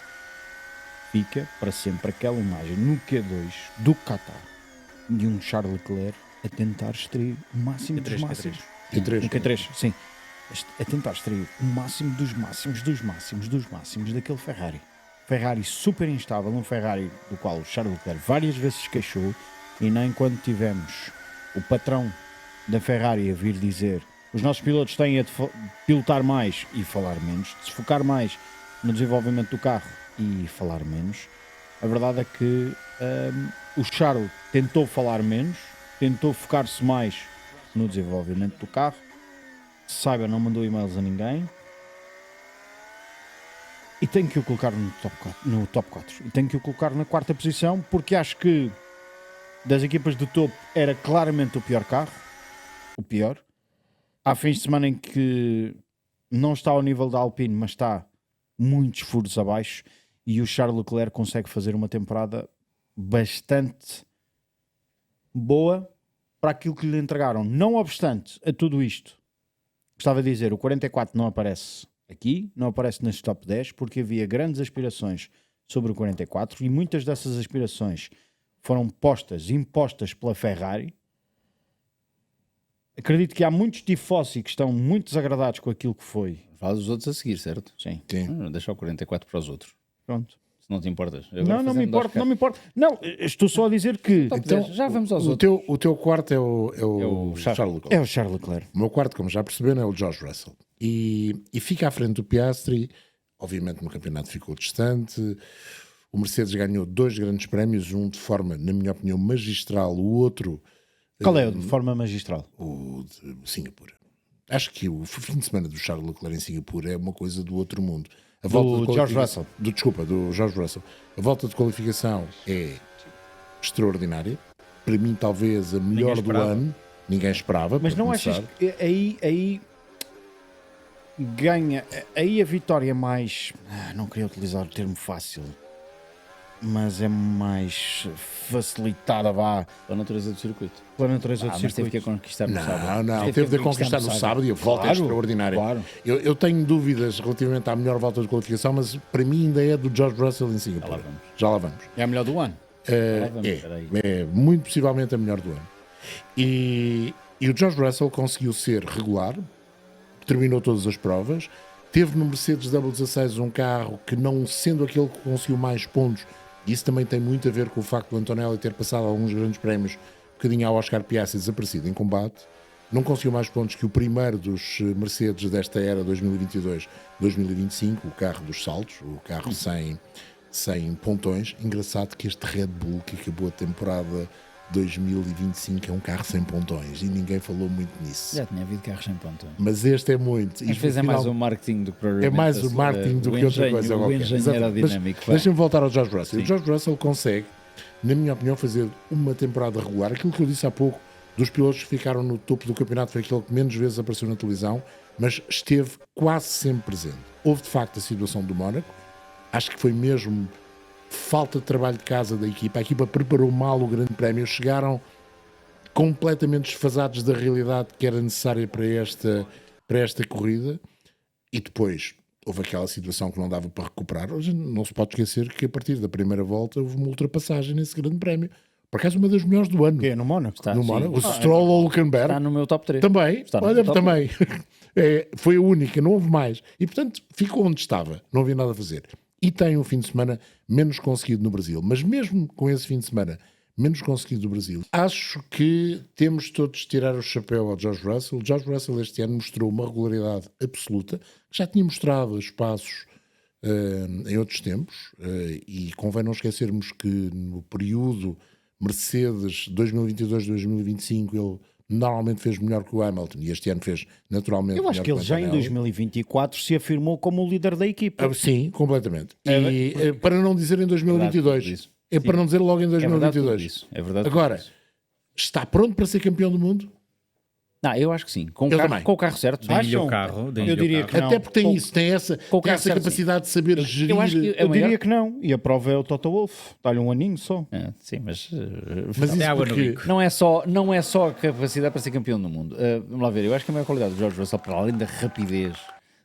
fica para sempre aquela imagem no Q2 do Qatar de um Charles Leclerc a tentar extrair o máximo dos máximos. Q3. No Q3, sim. A tentar extrair o máximo dos máximos daquele Ferrari. Ferrari super instável, um Ferrari do qual o Charles Leclerc várias vezes se queixou, e nem quando tivemos o patrão da Ferrari a vir dizer os nossos pilotos têm a pilotar mais e falar menos, de se focar mais no desenvolvimento do carro e falar menos. A verdade é que o Charles tentou falar menos, tentou focar-se mais no desenvolvimento do carro. Saiba, não mandou e-mails a ninguém. E tenho que o colocar no top 4. E tenho que o colocar na 4ª posição, porque acho que das equipas de topo era claramente o pior carro. O pior. Há fins de semana em que não está ao nível da Alpine, mas está muitos furos abaixo. E o Charles Leclerc consegue fazer uma temporada bastante boa para aquilo que lhe entregaram. Não obstante a tudo isto, gostava de dizer, o 44 não aparece aqui, não aparece neste top 10, porque havia grandes aspirações sobre o 44 e muitas dessas aspirações foram impostas pela Ferrari. Acredito que há muitos tifosi que estão muito desagradados com aquilo que foi. Fala dos outros a seguir, certo? Sim. Não, deixa o 44 para os outros. Pronto. Se não te importas. Não me importa. Não, estou só a dizer que Então, já vamos aos O outros. teu quarto é o Charles Leclerc. é o Charles Leclerc. O meu quarto, como já perceberam, é o George Russell. E fica à frente do Piastri obviamente no campeonato ficou distante. O Mercedes ganhou 2 grandes prémios, um de forma, na minha opinião, magistral, o outro, Qual é de forma magistral? o de Singapura. Acho que o fim de semana do Charles Leclerc em Singapura é uma coisa do outro mundo. A volta de George qualificação- do George Russell. A volta de qualificação é extraordinária. Para mim, talvez a melhor do esperava. ano. Ninguém esperava. Mas para não começar. achas que aí ganha, aí a vitória mais, não queria utilizar o termo fácil, mas é mais facilitada, vá, A natureza do circuito. pela natureza do Mas teve circuito. que a conquistar no sábado. Não, teve de conquistar no sábado e a volta é Claro, extraordinária. claro. Eu tenho dúvidas relativamente à melhor volta de qualificação, mas para mim ainda é do George Russell em Singapura. lá vamos. Já lá vamos. É a melhor do ano. Lá vamos, espera aí. É muito possivelmente a melhor do ano. E o George Russell conseguiu ser regular, terminou todas as provas, teve no Mercedes W16 um carro que, não sendo aquele que conseguiu mais pontos, isso também tem muito a ver com o facto do Antonelli ter passado alguns grandes prémios, um bocadinho ao Oscar Piastri desaparecido em combate, não conseguiu mais pontos que o primeiro dos Mercedes desta era 2022-2025, o carro dos saltos, o carro sem pontões. Engraçado que este Red Bull que acabou a temporada 2025 é um carro sem pontões e ninguém falou muito nisso. Já tinha havido carros sem pontões. Mas este é muito. Às vezes é mais o marketing do que É mais o marketing do que outra coisa. O qualquer. engenho Exato. aerodinâmico. Mas vá. deixa-me voltar ao George Russell. O George Russell consegue, na minha opinião, fazer uma temporada regular. Aquilo que eu disse há pouco, dos pilotos que ficaram no topo do campeonato, foi aquele que menos vezes apareceu na televisão, mas esteve quase sempre presente. Houve, de facto, a situação do Mónaco. Acho que foi mesmo falta de trabalho de casa da equipa. A equipa preparou mal o grande prémio. Chegaram completamente desfasados da realidade que era necessária para esta corrida, e depois houve aquela situação que não dava para recuperar. Hoje não se pode esquecer que a partir da primeira volta houve uma ultrapassagem nesse grande prémio, por acaso uma das melhores do ano. Que é no Mónaco. Está, No sim. Mónaco, o Stroll ou o Hülkenberg Está no meu top 3. também, Está no olha, top também. Foi a única, não houve mais, e portanto ficou onde estava, não havia nada a fazer. E tem um fim de semana menos conseguido no Brasil, mas mesmo com esse fim de semana menos conseguido do Brasil, acho que temos todos de tirar o chapéu ao George Russell. O George Russell este ano mostrou uma regularidade absoluta, que já tinha mostrado a espaços em outros tempos, e convém não esquecermos que no período Mercedes 2022-2025 ele normalmente fez melhor que o Hamilton, e este ano fez naturalmente Eu acho melhor que ele o já em Antonelli. 2024 se afirmou como o líder da equipa. Sim, completamente. E para não dizer em 2022, tudo isso. é para não dizer logo em É verdade tudo 2022. isso. É verdade Agora, tudo isso. está pronto para ser campeão do mundo? Não, eu acho que sim. Com o Eu carro, também. com o carro certo. Deem-lhe Acham? o carro. Eu diria que não. Até porque tem Com- isso, tem essa com o carro certo, capacidade de saber gerir. Eu acho que Eu a maior- diria que não. E a prova é o Toto Wolff. Dá-lhe um aninho só. Sim, mas Mas isso água no porque... bico. não é só a capacidade para ser campeão do mundo. Vamos lá ver, eu acho que a maior qualidade do George Russell, para além da rapidez,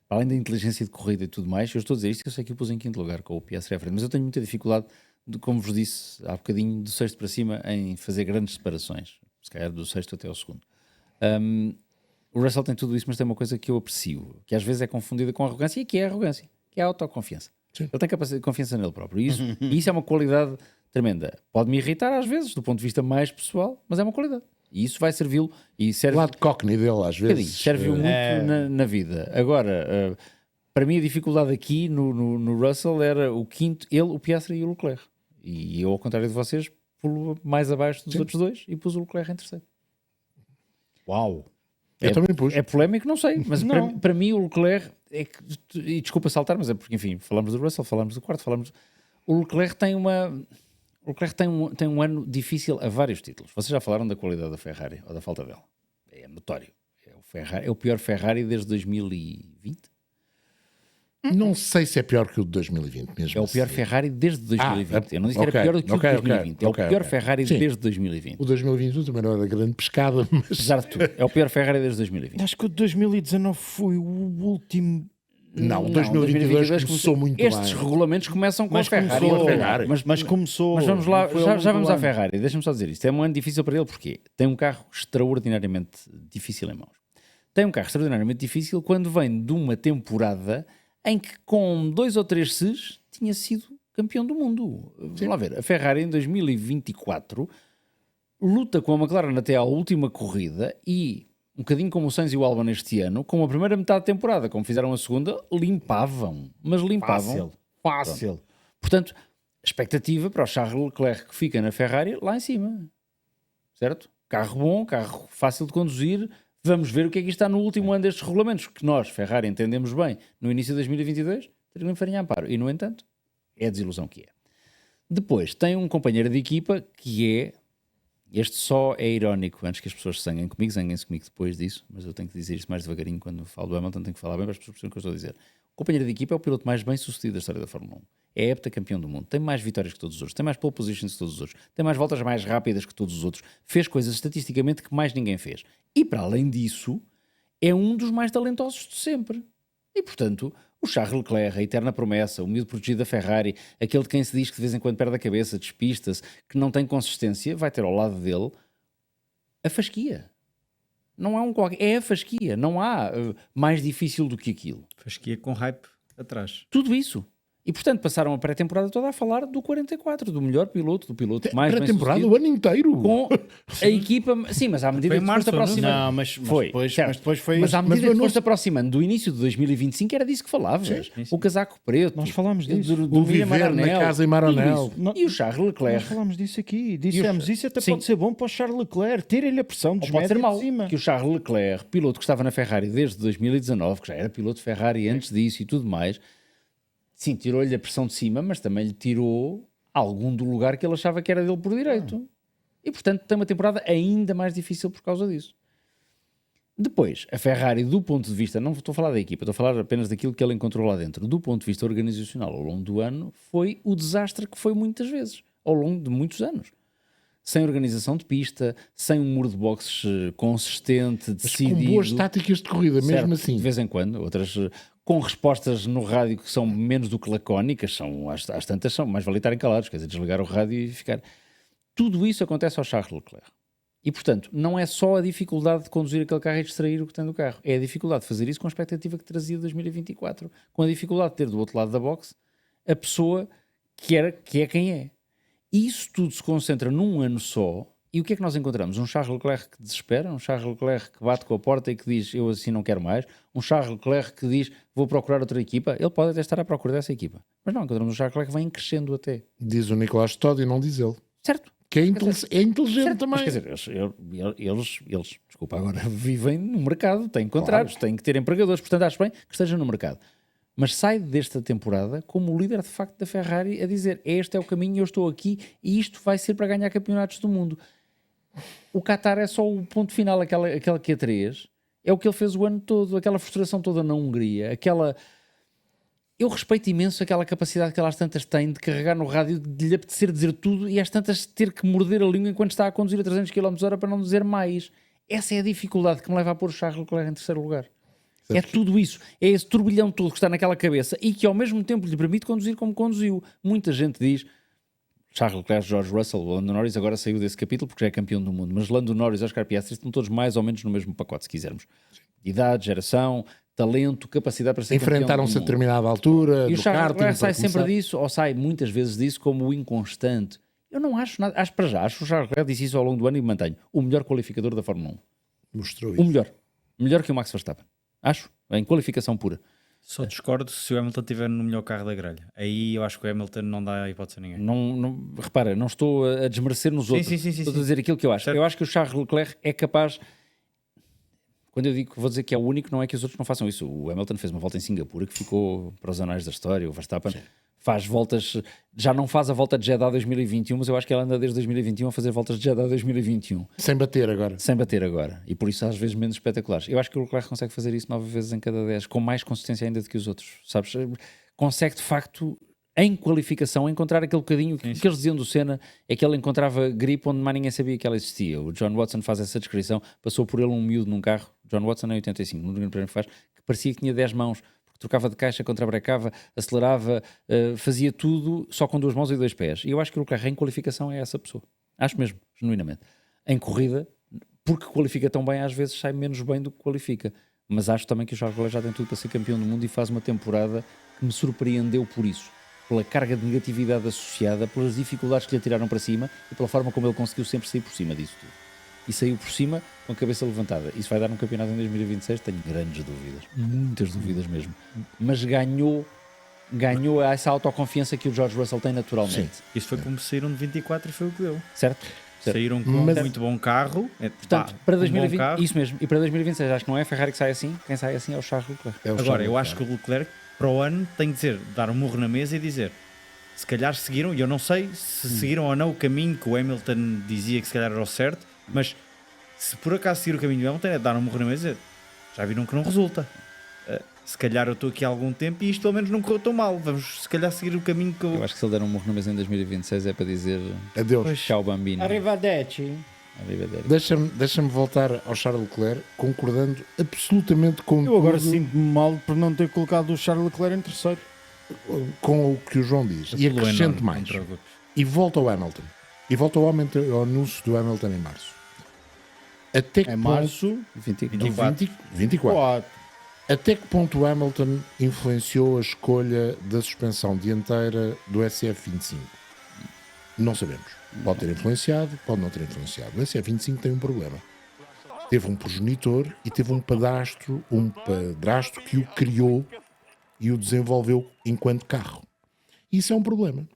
para além da inteligência de corrida e tudo mais, eu estou a dizer isto que eu sei que eu pus em quinto lugar com o Piastri à frente, mas eu tenho muita dificuldade, como vos disse há bocadinho, do sexto para cima, em fazer grandes separações, se calhar do sexto até ao segundo. O Russell tem tudo isso, mas tem uma coisa que eu aprecio, que às vezes é confundida com arrogância, e que é a arrogância, que é a autoconfiança. Sim. Ele tem capacidade de confiança nele próprio. E isso é uma qualidade tremenda. Pode-me irritar às vezes, do ponto de vista mais pessoal, mas é uma qualidade. E isso vai servi-lo e O serve, lado cockney dele, às vezes. serve-o muito na vida. Agora, para mim a dificuldade aqui no Russell era o quinto, ele, o Piastri e o Leclerc. E eu, ao contrário de vocês, pulo mais abaixo dos outros dois e pus o Leclerc em terceiro. Uau. Eu também pus. É polémico, não sei, mas Não. para mim o Leclerc é que, e desculpa saltar, mas é porque, enfim, falamos do Russell, falamos do quarto, o Leclerc tem tem um ano difícil a vários títulos. Vocês já falaram da qualidade da Ferrari, ou da falta dela. É notório. É o pior Ferrari desde 2020. Não sei se é pior que o de 2020 mesmo. É o pior assim. Ferrari desde 2020. Eu não disse que ok, era pior do que ok, o de ok, 2020. É o ok, pior ok. Ferrari Sim. desde 2020. O 2021 também não era grande pescada, mas... Apesar de tudo, é o pior Ferrari desde 2020. Acho que o de 2019 foi o último. Não, 2022 começou muito Estes bem. regulamentos começam com Mas a Ferrari. começou, Ferrari. mas começou. Mas vamos lá, não foi ao já longo vamos do à ano. Ferrari. Deixa-me só dizer isto. É um ano difícil para ele porque tem um carro extraordinariamente difícil em mãos. Tem um carro extraordinariamente difícil quando vem de uma temporada em que com 2 ou 3 Cs tinha sido campeão do mundo. Vamos lá ver. A Ferrari em 2024 luta com a McLaren até à última corrida e um bocadinho como o Sainz e o Albon este ano, com a primeira metade da temporada, como fizeram a segunda, limpavam. Mas limpavam. Fácil. Portanto, expectativa para o Charles Leclerc que fica na Ferrari lá em cima. Certo? Carro bom, carro fácil de conduzir. Vamos ver o que é que está no último ano destes regulamentos, que nós, Ferrari, entendemos bem no início de 2022, teriam que farinha amparo. E, no entanto, é a desilusão que é. Depois, tem um companheiro de equipa que é... Este só é irónico, antes que as pessoas zanguem-se comigo depois disso, mas eu tenho que dizer isso mais devagarinho quando falo do Hamilton, tenho que falar bem para as pessoas perceberem o que eu estou a dizer. O companheiro de equipa é o piloto mais bem sucedido da história da Fórmula 1. É heptacampeão do mundo, tem mais vitórias que todos os outros, tem mais pole positions que todos os outros, tem mais voltas mais rápidas que todos os outros, fez coisas estatisticamente que mais ninguém fez. E para além disso, é um dos mais talentosos de sempre. E portanto, o Charles Leclerc, a eterna promessa, o miúdo protegido da Ferrari, aquele de quem se diz que de vez em quando perde a cabeça, despista-se, que não tem consistência, vai ter ao lado dele a fasquia. Não é um qualquer, é a fasquia. Não há mais difícil do que aquilo. Fasquia com hype atrás. Tudo isso. E portanto passaram a pré-temporada toda a falar do 44, do melhor piloto, do piloto mais bem Pré-temporada sucedido. o ano inteiro. Com a equipa, sim, mas à medida Foi em que se março, fosse aproximando. Não, mas Foi, depois, certo. mas depois foi. Mas à medida eu que não- foste aproximando do início de 2025 era disso que falavas. sim. O casaco preto. Nós falámos disso. do O Miriam viver na Maranello, casa em Maranello. tudo isso. E o Charles Nós Leclerc falámos disso aqui. Dissemos isso até Sim. pode ser bom para o Charles Leclerc. Tirem-lhe a pressão dos ou pode ser médios mau, de cima. que o Charles Leclerc, piloto que estava na Ferrari desde 2019, que já era piloto de Ferrari antes disso e tudo mais, sim, tirou-lhe a pressão de cima, mas também lhe tirou algum do lugar que ele achava que era dele por direito. E portanto tem uma temporada ainda mais difícil por causa disso. Depois, a Ferrari, do ponto de vista, não estou a falar da equipa, estou a falar apenas daquilo que ele encontrou lá dentro, do ponto de vista organizacional ao longo do ano, foi o desastre que foi muitas vezes, ao longo de muitos anos. Sem organização de pista, sem um muro de boxes consistente, Com decidido. boas táticas de corrida, Certo, mesmo assim. de vez em quando, outras com respostas no rádio que são menos do que lacónicas, são, às tantas são, mais vale estarem calados, quer dizer, desligar o rádio e ficar. Tudo isso acontece ao Charles Leclerc. E, portanto, não é só a dificuldade de conduzir aquele carro e distrair o que tem do carro, é a dificuldade de fazer isso com a expectativa que trazia 2024, com a dificuldade de ter do outro lado da boxe a pessoa que é quem é. E isso tudo se concentra num ano só. E o que é que nós encontramos? Um Charles Leclerc que desespera, um Charles Leclerc que bate com a porta e que diz eu assim não quero mais, um Charles Leclerc que diz vou procurar outra equipa. Ele pode até estar à procura dessa equipa, mas não, encontramos um Charles Leclerc que vem crescendo até. Diz o Nicolás Todd e não diz ele. Certo? Que é inteligente Certo, também. mas quer dizer, eles, desculpa agora, vivem no mercado, têm contratos, têm que ter empregadores, portanto acho bem que esteja no mercado. Mas sai desta temporada como o líder de facto da Ferrari a dizer este é o caminho, eu estou aqui e isto vai ser para ganhar campeonatos do mundo. O Qatar é só o ponto final, aquela Q3, é o que ele fez o ano todo, aquela frustração toda na Hungria, aquela... Eu respeito imenso aquela capacidade que elas tantas têm de carregar no rádio, de lhe apetecer dizer tudo e às tantas ter que morder a língua enquanto está a conduzir a 300 km/h para não dizer mais. Essa é a dificuldade que me leva a pôr o Charles Leclerc em terceiro lugar. É tudo isso, é esse turbilhão todo que está naquela cabeça e que ao mesmo tempo lhe permite conduzir como conduziu. Muita gente diz, Charles Leclerc, George Russell, o Lando Norris agora saiu desse capítulo porque já é campeão do mundo, mas Lando Norris e Oscar Piastri estão todos mais ou menos no mesmo pacote, se quisermos. Idade, geração, talento, capacidade para ser campeão do Enfrentaram-se a mundo. determinada altura. E o do Charles karting, Leclerc sai para começar. sempre disso, ou sai muitas vezes disso como o inconstante. Eu não acho nada, acho para já, acho que o Charles Leclerc disse isso ao longo do ano e mantenho. O melhor qualificador da Fórmula 1. Mostrou O isso. melhor. Melhor que o Max Verstappen. Acho, em qualificação pura. Só discordo se o Hamilton estiver no melhor carro da grelha. Aí eu acho que o Hamilton não dá hipótese a ninguém. Repara, não estou a desmerecer nos outros. sim, Estou a dizer aquilo que eu acho. Certo. Eu acho que o Charles Leclerc é capaz... Quando eu digo que vou dizer que é o único, não é que os outros não façam isso. O Hamilton fez uma volta em Singapura que ficou para os anais da história. O Verstappen faz voltas... Já não faz a volta de Jeddah 2021, mas eu acho que ele anda desde 2021 a fazer voltas de Jeddah 2021. Sem bater agora. Sem bater agora. E por isso às vezes menos espetaculares. Eu acho que o Leclerc consegue fazer isso 9 vezes em cada 10, com mais consistência ainda do que os outros. Sabes? Consegue de facto, em qualificação, encontrar aquele bocadinho que eles diziam do Senna, é que ele encontrava gripe onde mais ninguém sabia que ela existia. O John Watson faz essa descrição, passou por ele um miúdo num carro, John Watson em 85, no Grande Prémio que faz, que parecia que tinha 10 mãos, porque trocava de caixa, contrabrecava, acelerava, fazia tudo só com 2 mãos e 2 pés. E eu acho que o Leclerc em qualificação é essa pessoa. Acho mesmo, genuinamente. Em corrida, porque qualifica tão bem, às vezes sai menos bem do que qualifica. Mas acho também que o Charles Leclerc já tem tudo para ser campeão do mundo e faz uma temporada que me surpreendeu por isso. Pela carga de negatividade associada, pelas dificuldades que lhe tiraram para cima e pela forma como ele conseguiu sempre sair por cima disso tudo. e saiu por cima com a cabeça levantada. Isso vai dar um campeonato em 2026? Tenho grandes dúvidas, muitas dúvidas mesmo. Mas ganhou essa autoconfiança que o George Russell tem naturalmente. Isso foi como saíram de 24 e foi o que deu. Certo? Saíram com Mas- um muito bom carro. Portanto, para um bom 2020, carro. isso mesmo. E para 2026, acho que não é a Ferrari que sai assim. Quem sai assim é o Charles Leclerc. É o Agora, Charles eu acho Leclerc. que o Leclerc, para o ano, tem que dizer, dar um murro na mesa e dizer, se calhar seguiram, e eu não sei se seguiram ou não o caminho que o Hamilton dizia que se calhar era o certo, mas se por acaso seguir o caminho do Hamilton é dar um murro na mesa e dizer, já viram que não resulta. Se calhar eu estou aqui há algum tempo e isto pelo menos não correu tão mal. Vamos se calhar seguir o caminho que eu... Eu acho que se ele der um morro na mesa em 2026 é para dizer Adeus. tchau Bambino. Arrivederci. Arrivederci. Deixa-me voltar ao Charles Leclerc, concordando absolutamente com Eu agora tudo, sinto-me mal por não ter colocado o Charles Leclerc em terceiro. com o que o João diz. E Pelo acrescento enorme, mais. não te preocupes. E volta ao Hamilton. E volta ao anúncio do Hamilton em março. Até que Em março, 24. 24. 4. Até que ponto o Hamilton influenciou a escolha da suspensão dianteira do SF25? Não sabemos. Pode ter influenciado, pode não ter influenciado. O SF25 tem um problema. Teve um progenitor e teve um padrasto que o criou e o desenvolveu enquanto carro. Isso é um problema.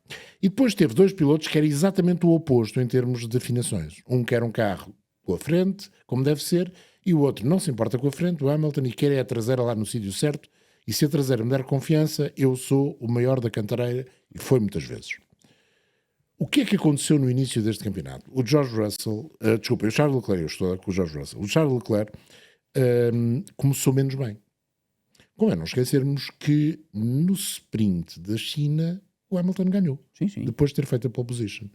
E depois teve dois pilotos que era exatamente o oposto em termos de afinações. Um quer um carro com a frente, como deve ser, e o outro não se importa com a frente, o Hamilton, e quer é a traseira lá no sítio certo, e se a traseira me der confiança, eu sou o maior da cantareira, e foi muitas vezes. O que é que aconteceu no início deste campeonato? O George Russell, o Charles Leclerc, eu estou com o George Russell, o Charles Leclerc começou menos bem. Como é não esquecermos que no sprint da China o Hamilton ganhou, Sim. depois de ter feito a pole position.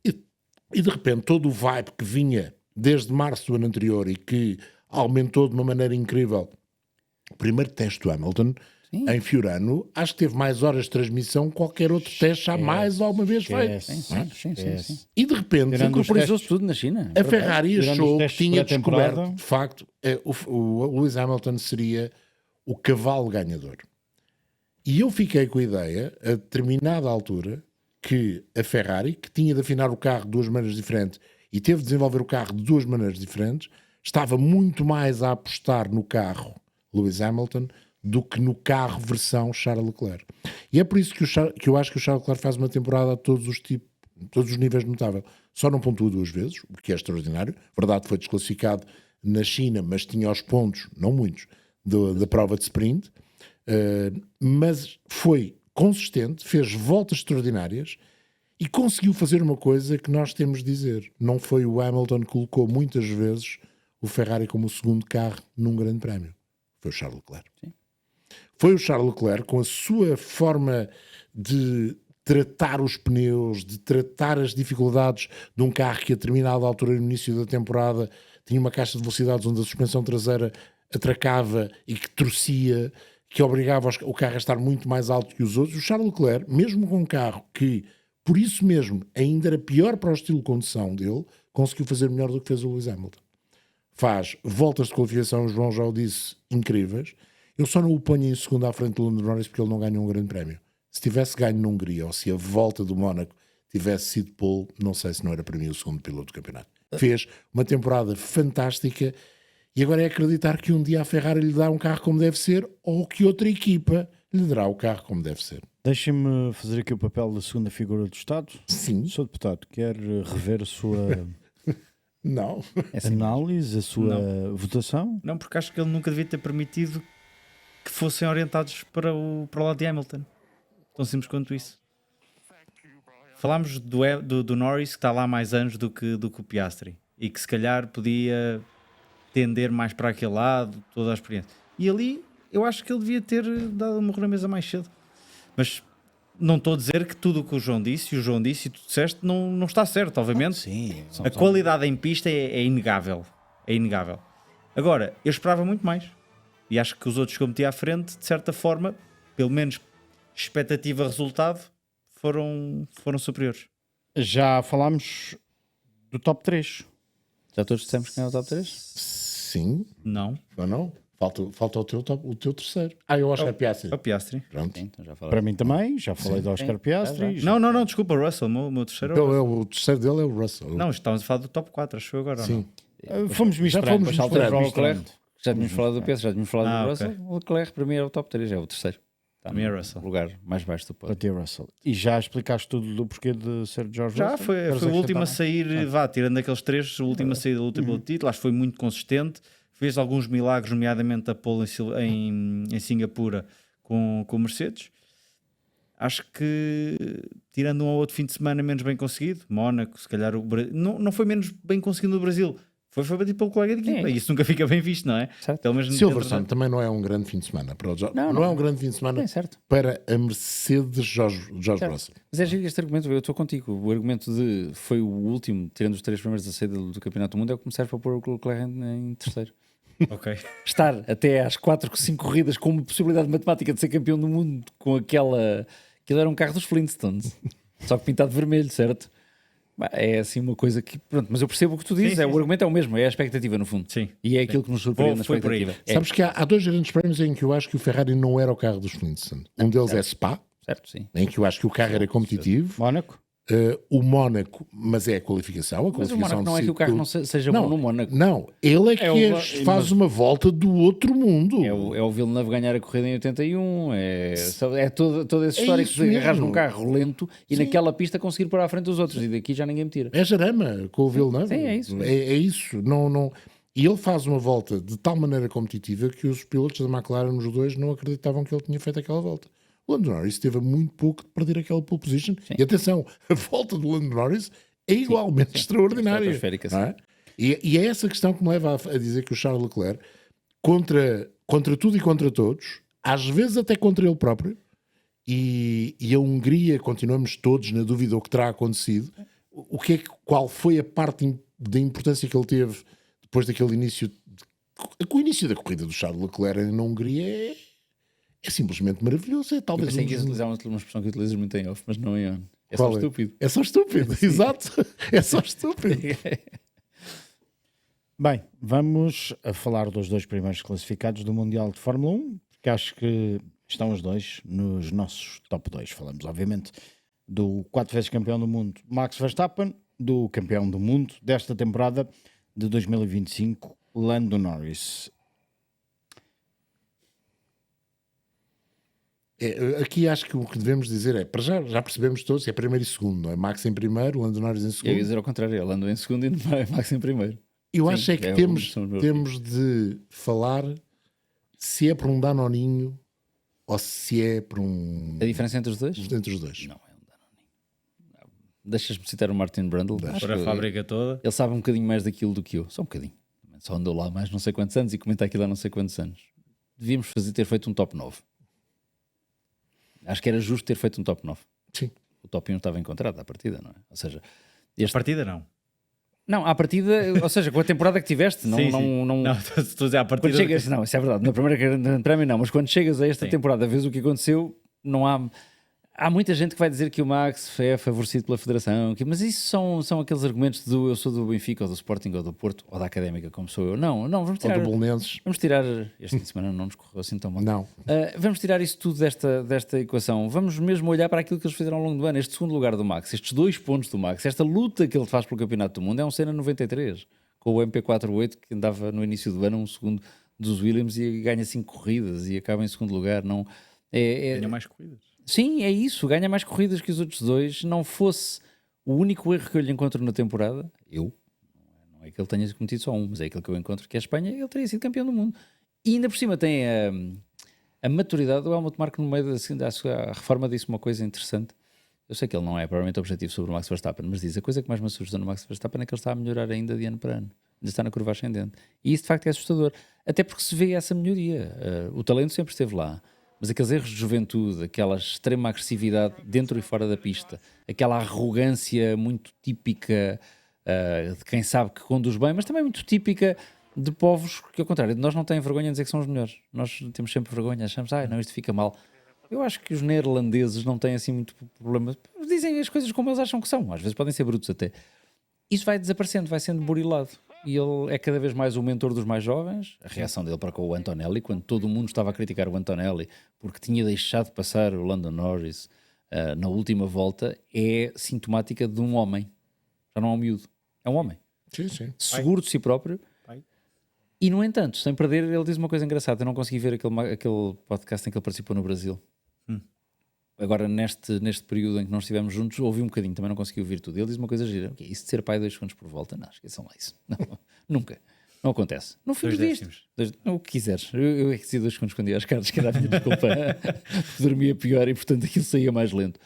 E de repente todo o vibe que vinha desde março do ano anterior e que aumentou de uma maneira incrível. O primeiro teste do Hamilton em Fiorano, acho que teve mais horas de transmissão que qualquer outro teste jamais alguma vez feito. Sim. E de repente Tirando os Incorporizou-se tudo na China. a Ferrari Tirando os achou que testes tinha pré-temporada. descoberto, de facto, o Lewis Hamilton seria o cavalo ganhador. E eu fiquei com a ideia, a determinada altura, que a Ferrari, que tinha de afinar o carro de duas maneiras diferentes e teve de desenvolver o carro de duas maneiras diferentes, estava muito mais a apostar no carro Lewis Hamilton do que no carro versão Charles Leclerc. E é por isso que eu acho que o Charles Leclerc faz uma temporada a todos os níveis notável. Só não pontua duas vezes, o que é extraordinário. Verdade, foi desclassificado na China, mas tinha os pontos, não muitos, da prova de sprint. Mas foi consistente, fez voltas extraordinárias e conseguiu fazer uma coisa que nós temos de dizer. Não foi o Hamilton que colocou muitas vezes o Ferrari como o segundo carro num grande prémio. Foi o Charles Leclerc. Sim. Foi o Charles Leclerc com a sua forma de tratar os pneus, de tratar as dificuldades de um carro que a determinada altura, no início da temporada, tinha uma caixa de velocidades onde a suspensão traseira atracava e que torcia, que obrigava o carro a estar muito mais alto que os outros. O Charles Leclerc, mesmo com um carro que, por isso mesmo, ainda era pior para o estilo de condução dele, conseguiu fazer melhor do que fez o Lewis Hamilton. Faz voltas de qualificação, o João já o disse, incríveis. Eu só não o ponho em segundo à frente do Lando Norris porque ele não ganhou um grande prémio. Se tivesse ganho na Hungria ou se a volta do Mónaco tivesse sido pole, não sei se não era para mim o segundo piloto do campeonato. Fez uma temporada fantástica e agora é acreditar que um dia a Ferrari lhe dá um carro como deve ser ou que outra equipa lhe dará o carro como deve ser. Deixem-me fazer aqui o papel da segunda figura do Estado. Sim. Sr. Deputado, quer rever a sua Não. análise, a sua votação? Não, porque acho que ele nunca devia ter permitido que fossem orientados para o lado de Hamilton. Tão simples quanto isso. Falámos do Norris, que está lá há mais anos do que o Piastri. E que se calhar podia tender mais para aquele lado, toda a experiência. E ali, eu acho que ele devia ter dado uma morro na mesa mais cedo. Mas não estou a dizer que tudo o que o João disse, e tu disseste, não está certo, obviamente. Sim. A qualidade em pista é inegável. É inegável. Agora, eu esperava muito mais. E acho que os outros que eu meti à frente, de certa forma, pelo menos expectativa-resultado, foram superiores. Já falámos do top 3. Já todos dissemos quem é o top 3? Sim. Não. Ou não? Falta o teu terceiro. Eu acho que é Piastri. É o Piastri. Pronto. Sim, então já Para falaram. mim também, já falei do Oscar Sim. Piastri. Já. Não, desculpa, Russell, o meu terceiro é o Russell. O terceiro dele é o Russell. Não, estávamos a falar do top 4, acho que foi agora. Sim. Fomos misturando. fomos depois misturando. saltamos para o Leclerc, Leclerc. já tínhamos falado do Pedro, já tínhamos falado do ok. Russell. O Leclerc para mim era o top 3, é o terceiro. Está Também é no Russell. lugar mais baixo do Para pódio. ter Russell. E já explicaste tudo do porquê de ser George Já Russell? foi Queres o último a acrescentar? sair, vá, tirando aqueles três, o último a sair da luta pelo título, acho que foi muito consistente, fez alguns milagres, nomeadamente a pole em Singapura com o Mercedes. Acho que, tirando um ou outro fim de semana menos bem conseguido, Mónaco, se calhar não foi menos bem conseguido no Brasil, foi batido pelo colega de equipa, É. e isso nunca fica bem visto, não é? Certo. Pelo menos Silverstone também não é um grande fim de semana para o não é um grande fim de semana É certo. para a Mercedes George Russell. Mas é giro este argumento, eu estou contigo. O argumento de foi o último, tirando os três primeiros da saída do Campeonato do Mundo, é o que me serve para pôr o Leclerc em terceiro. Ok. Estar até às 4, 5 corridas com uma possibilidade matemática de ser campeão do mundo com aquela. Aquilo era um carro dos Flintstones, só que pintado de vermelho, certo? Bah, é assim uma coisa que. Pronto, mas eu percebo o que tu dizes, Sim, o argumento é o mesmo, é a expectativa no fundo. Sim. E é aquilo que nos surpreende na Foi por aí. expectativa. É, Sabes que há dois grandes prémios em que eu acho que o Ferrari não era o carro dos Flintstones. Um deles é Spa, certo, sim. em que eu acho que o carro era competitivo. Mónaco? O Mónaco, mas é a qualificação. A Mas o qualificação Mónaco não é que o carro não seja bom no Mónaco. Não, ele é que faz uma volta do outro mundo. É o Villeneuve ganhar a corrida em 81, é todo esse histórico isso de agarrar mesmo. num carro lento e naquela pista conseguir parar à frente dos outros, e daqui já ninguém me tira. É Jarama com o Villeneuve. sim, é isso. É isso. Não. E ele faz uma volta de tal maneira competitiva que os pilotos da McLaren, os dois, não acreditavam que ele tinha feito aquela volta. O Lando Norris esteve a muito pouco de perder aquela pole position. E atenção, a volta do Lando Norris é igualmente extraordinária. Estratosférica, Não é? E é essa questão que me leva a dizer que o Charles Leclerc, contra tudo e contra todos, às vezes até contra ele próprio, e a Hungria, continuamos todos na dúvida do que terá acontecido, qual foi a parte da importância que ele teve depois daquele início, com o início da corrida do Charles Leclerc na Hungria é simplesmente maravilhoso. É Eu talvez pensei que ias utilizar uma expressão que utilizas muito em off, mas não em on. É Qual só estúpido. É só estúpido, exato. É só estúpido. Bem, vamos a falar dos dois primeiros classificados do Mundial de Fórmula 1, porque acho que estão os dois nos nossos top 2. Falamos, obviamente, do 4 vezes campeão do mundo Max Verstappen, do campeão do mundo desta temporada de 2025, Lando Norris. Aqui acho que o que devemos dizer é, para já percebemos todos, é primeiro e segundo, não é? Max em primeiro, Lando Norris em Eu ia segundo. dizer ao contrário, ele andou em segundo e Max em primeiro. Eu Sim, acho é que é temos de falar se é por um danoninho ou se é por um... A diferença entre os dois? Entre os dois. Não, é um danoninho. Deixas-me citar o Martin Brundle. Acho Para a que fábrica toda. ele sabe um bocadinho mais daquilo do que eu. Só um bocadinho. Só andou lá mais não sei quantos anos e comenta aquilo há não sei quantos anos. Devíamos ter feito um top 9. Acho que era justo ter feito um top 9. Sim. O top 1 estava encontrado à partida, não é? Ou seja, A partida não. não, à partida, ou seja, com a temporada que tiveste, não, Sim, não, sim. não, Não, estou a dizer à quando partida. chegas, não, isso é verdade, na primeira grande prémio não, mas quando chegas a esta Sim. temporada, vês o que aconteceu, não há muita gente que vai dizer que o Max é favorecido pela Federação, mas isso são aqueles argumentos do eu sou do Benfica, ou do Sporting, ou do Porto, ou da Académica, como sou eu. Não, vamos Ou tirar. do Bolonenses. Vamos tirar. Este fim de semana não nos correu assim tão mal. Não. Vamos tirar isso tudo desta equação. Vamos mesmo olhar para aquilo que eles fizeram ao longo do ano. Este segundo lugar do Max, estes 2 pontos do Max, esta luta que ele faz pelo Campeonato do Mundo é um Senna 93, com o MP48 que andava no início do ano um segundo dos Williams e ganha 5 corridas e acaba em segundo lugar. Não, Ganha mais corridas. Sim, é isso. Ganha mais corridas que os outros dois. Não fosse o único erro que eu lhe encontro na temporada, não é que ele tenha cometido só um, mas é aquele que eu encontro, que é a Espanha, ele teria sido campeão do mundo. E ainda por cima tem a maturidade do Helmut Marko no meio da reforma disse uma coisa interessante. Eu sei que ele não é provavelmente objetivo sobre o Max Verstappen, mas diz a coisa que mais me assusta no Max Verstappen é que ele está a melhorar ainda de ano para ano. Ainda está na curva ascendente. E isso de facto é assustador. Até porque se vê essa melhoria. O talento sempre esteve lá. Mas aqueles erros de juventude, aquela extrema agressividade dentro e fora da pista, aquela arrogância muito típica de quem sabe que conduz bem, mas também muito típica de povos que, ao contrário de nós, não têm vergonha de dizer que são os melhores. Nós temos sempre vergonha, achamos, não, isto fica mal. Eu acho que os neerlandeses não têm assim muito problema. Dizem as coisas como eles acham que são. Às vezes podem ser brutos até. Isso vai desaparecendo, vai sendo burilado. E ele é cada vez mais o mentor dos mais jovens. A reação dele para com o Antonelli, quando todo o mundo estava a criticar o Antonelli porque tinha deixado passar o Lando Norris na última volta, é sintomática de um homem. Já não é um miúdo. É um homem. Sim. seguro de si próprio. Vai. E, no entanto, sem perder, ele diz uma coisa engraçada. Eu não consegui ver aquele podcast em que ele participou no Brasil. Agora, neste período em que nós estivemos juntos, ouvi um bocadinho, também não consegui ouvir tudo. Ele diz uma coisa gira. Okay, isso de ser pai 2 segundos por volta, não, esqueçam lá isso. Não, nunca. Não acontece. No fim 2 do dia, décimos. o que quiseres. Eu é que decidi 2 segundos quando ia às cartas, que era a minha desculpa. Dormia pior e, portanto, aquilo saía mais lento.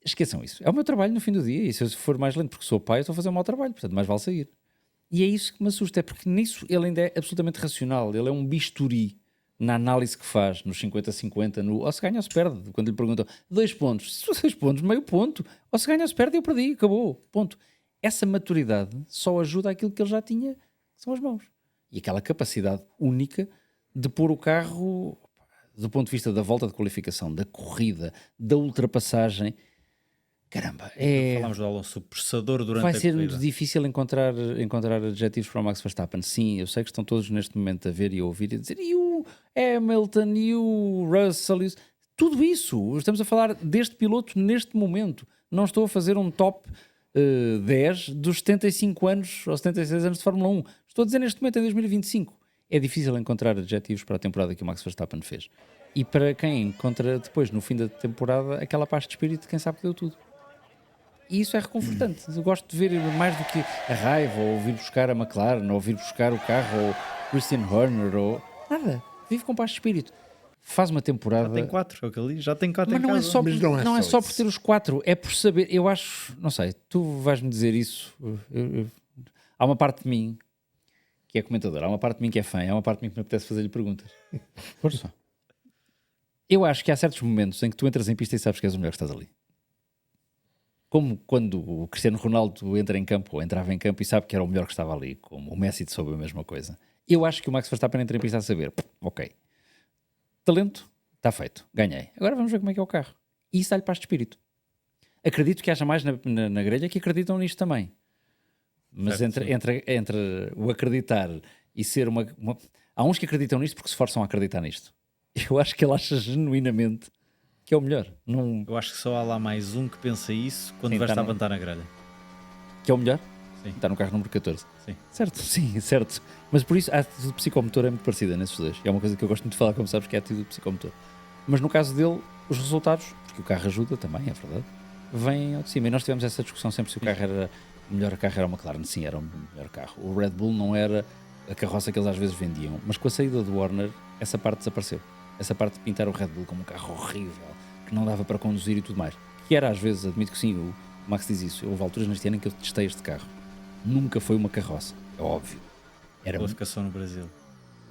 Esqueçam isso. É o meu trabalho no fim do dia. E se eu for mais lento porque sou pai, eu estou a fazer um mau trabalho. Portanto, mais vale sair. E é isso que me assusta. É porque nisso ele ainda é absolutamente racional. Ele é um bisturi na análise que faz, nos 50-50, no ou se ganha ou se perde. Quando lhe perguntam 2 pontos, se for 2 pontos, meio ponto. Ou se ganha ou se perde, eu perdi. Acabou. Ponto. Essa maturidade só ajuda aquilo que ele já tinha, que são as mãos. E aquela capacidade única de pôr o carro, do ponto de vista da volta de qualificação, da corrida, da ultrapassagem. Caramba, Falámos do Alonso, o processador durante vai a ser corrida. muito difícil encontrar adjetivos para o Max Verstappen. Sim, eu sei que estão todos neste momento a ver e a ouvir e a dizer e o Hamilton e o Russell, tudo isso. Estamos a falar deste piloto neste momento. Não estou a fazer um top 10 dos 75 anos ou 76 anos de Fórmula 1. Estou a dizer neste momento, em 2025. É difícil encontrar adjetivos para a temporada que o Max Verstappen fez. E para quem encontra depois, no fim da temporada, aquela paz de espírito de quem sabe que deu tudo. E isso é reconfortante. Eu gosto de ver mais do que a raiva, ou vir buscar a McLaren, ou vir buscar o carro, ou Christian Horner, ou nada. Vive com paz de espírito. Faz uma temporada. Já tem 4, é o que ele diz. Já tem 4 Mas em não é casa. só, Mas não é só isso. por ter os 4, é por saber. Eu acho, não sei, tu vais-me dizer isso. Há uma parte de mim que é comentador, há uma parte de mim que é fã, há uma parte de mim que me apetece fazer-lhe perguntas. Força. Eu acho que há certos momentos em que tu entras em pista e sabes que és o melhor que estás ali. Como quando o Cristiano Ronaldo entra em campo, ou entrava em campo e sabe que era o melhor que estava ali, como o Messi soube a mesma coisa. Eu acho que o Max Verstappen entra em pista a saber, ok, talento, está feito, ganhei. Agora vamos ver como é que é o carro. E isso dá-lhe paz de espírito. Acredito que haja mais na grelha que acreditam nisto também. Mas Certo, entre o acreditar e ser uma... Há uns que acreditam nisto porque se forçam a acreditar nisto. Eu acho que ele acha genuinamente que é o melhor. Não... Eu acho que só há lá mais um que pensa isso quando Sim, vai tá estar a no- levantar na grelha. Que é o melhor? Sim. Está no carro número 14. Sim. Certo, sim, certo. Mas por isso a atitude psicomotor é muito parecida nesses dois. É uma coisa que eu gosto muito de falar, como sabes, que é a atitude psicomotor. Mas no caso dele, os resultados, porque o carro ajuda também, é verdade, vêm ao de cima. E nós tivemos essa discussão sempre se o carro era... O melhor carro era o McLaren. Sim, era o melhor carro. O Red Bull não era a carroça que eles às vezes vendiam. Mas com a saída do Warner, essa parte desapareceu. Essa parte de pintar o Red Bull como um carro horrível, que não dava para conduzir e tudo mais. Que era às vezes, admito que sim, o Max diz isso. Houve alturas neste ano em que eu testei este carro. Nunca foi uma carroça, é óbvio. Era Qualificação no Brasil.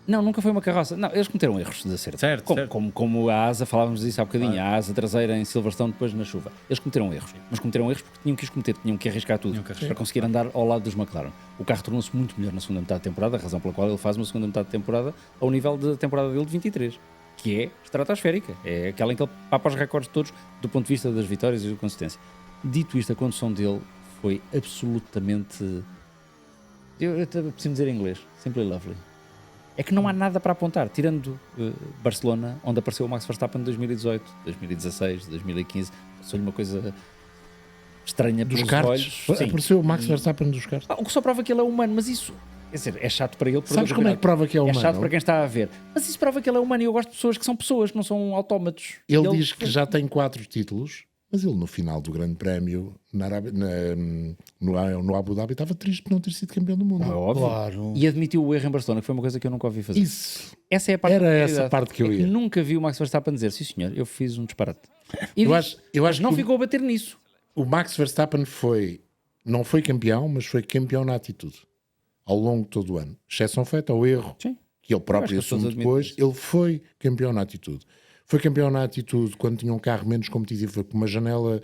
Não, nunca foi uma carroça. Não, eles cometeram erros de acerto. Certo, como, certo. como a asa, falávamos disso há bocadinho, Claro. a asa traseira em Silverstone depois na chuva. Eles cometeram erros, mas cometeram erros porque tinham que os cometer, tinham que arriscar tudo Tinham que arriscar. para conseguir andar ao lado dos McLaren. O carro tornou-se muito melhor na segunda metade da temporada, a razão pela qual ele faz uma segunda metade da temporada ao nível da temporada dele de 23, que é estratosférica. É aquela em que ele papa os recordes todos do ponto de vista das vitórias e da consistência. Dito isto, a condução dele foi absolutamente... Eu preciso dizer em inglês, simply lovely. É que não há nada para apontar, tirando Barcelona, onde apareceu o Max Verstappen em 2018, 2016, 2015, passou-lhe uma coisa estranha Dos pelos karts. olhos. Sim. Apareceu o Max Verstappen dos karts. O que só prova que ele é humano, mas isso, quer dizer, é chato para ele. Sabes como é que prova que é humano? É chato para quem está a ver, mas isso prova que ele é humano e eu gosto de pessoas que são pessoas, que não são autómatos. Ele diz que já tem 4 títulos, mas ele no final do Grande Prémio no Abu Dhabi estava triste por não ter sido campeão do mundo. É óbvio. Claro. E admitiu o erro em Barcelona, que foi uma coisa que eu nunca ouvi fazer. Isso. Essa é a parte Era da essa realidade. parte que eu É ia. nunca vi o Max Verstappen dizer, sim senhor, eu fiz um disparate. E Eu diz, acho não que ficou a bater nisso. o Max Verstappen não foi campeão, mas foi campeão na atitude ao longo de todo o ano. Exceção feita ao erro Sim. que ele próprio Eu acho que as assume pessoas depois, admitem ele foi campeão na atitude. Foi campeão na atitude quando tinha um carro menos competitivo, com uma janela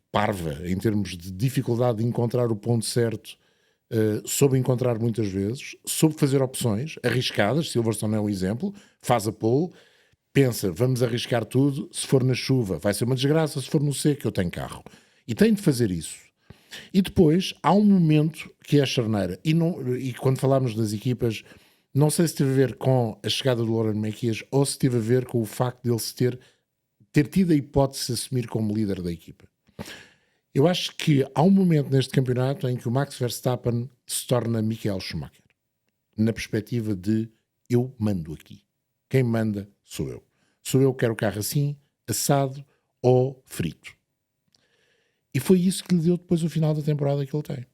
parva em termos de dificuldade de encontrar o ponto certo. Soube encontrar muitas vezes, soube fazer opções arriscadas. Silverstone é um exemplo, faz a pole, pensa, vamos arriscar tudo, se for na chuva vai ser uma desgraça, se for no seco eu tenho carro. E tem de fazer isso. E depois há um momento que é a charneira. E quando falámos das equipas, não sei se teve a ver com a chegada do Laurent Mekies ou se teve a ver com o facto de ele se ter tido a hipótese de se assumir como líder da equipa. Eu acho que há um momento neste campeonato em que o Max Verstappen se torna Michael Schumacher. Na perspectiva de eu mando aqui. Quem manda sou eu. Sou eu que quero o carro assim, assado ou frito. E foi isso que lhe deu depois o final da temporada que ele tem.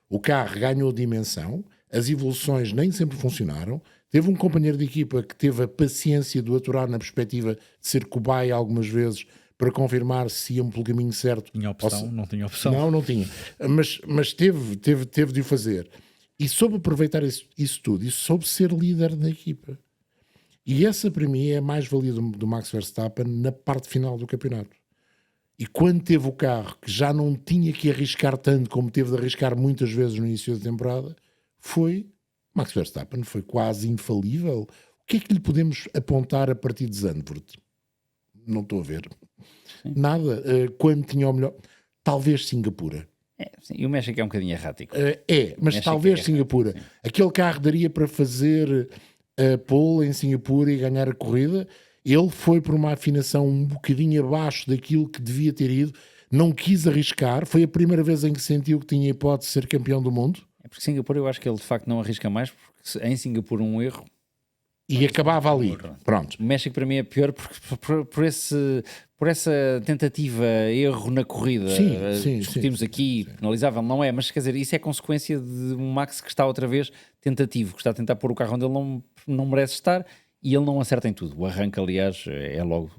O carro ganhou dimensão, as evoluções nem sempre funcionaram, teve um companheiro de equipa que teve a paciência de o aturar na perspectiva de ser cobaia algumas vezes para confirmar se iam pelo caminho certo. Tinha opção, não tinha opção. Não tinha. Mas teve de o fazer. E soube aproveitar isso tudo. E soube ser líder da equipa. E essa, para mim, é a mais-valia do Max Verstappen na parte final do campeonato. E quando teve o carro que já não tinha que arriscar tanto como teve de arriscar muitas vezes no início da temporada, Max Verstappen foi quase infalível. O que é que lhe podemos apontar a partir de Zandvoort? Não estou a ver. Sim. Nada. Quando tinha o melhor... Talvez Singapura. Sim, e o México é um bocadinho errático. Mas México talvez é Singapura. errático, Aquele carro daria para fazer a pole em Singapura e ganhar a corrida. Ele foi por uma afinação um bocadinho abaixo daquilo que devia ter ido. Não quis arriscar. Foi a primeira vez em que sentiu que tinha hipótese de ser campeão do mundo. É porque Singapura eu acho que ele de facto não arrisca mais, porque em Singapura um erro. E acabava ali. Pronto. O México para mim é pior por essa tentativa, erro na corrida. Sim, Discutimos aqui, penalizável, não é, mas quer dizer, isso é consequência de um Max que está outra vez tentativo, que está a tentar pôr o carro onde ele não merece estar e ele não acerta em tudo. O arranque, aliás, é logo...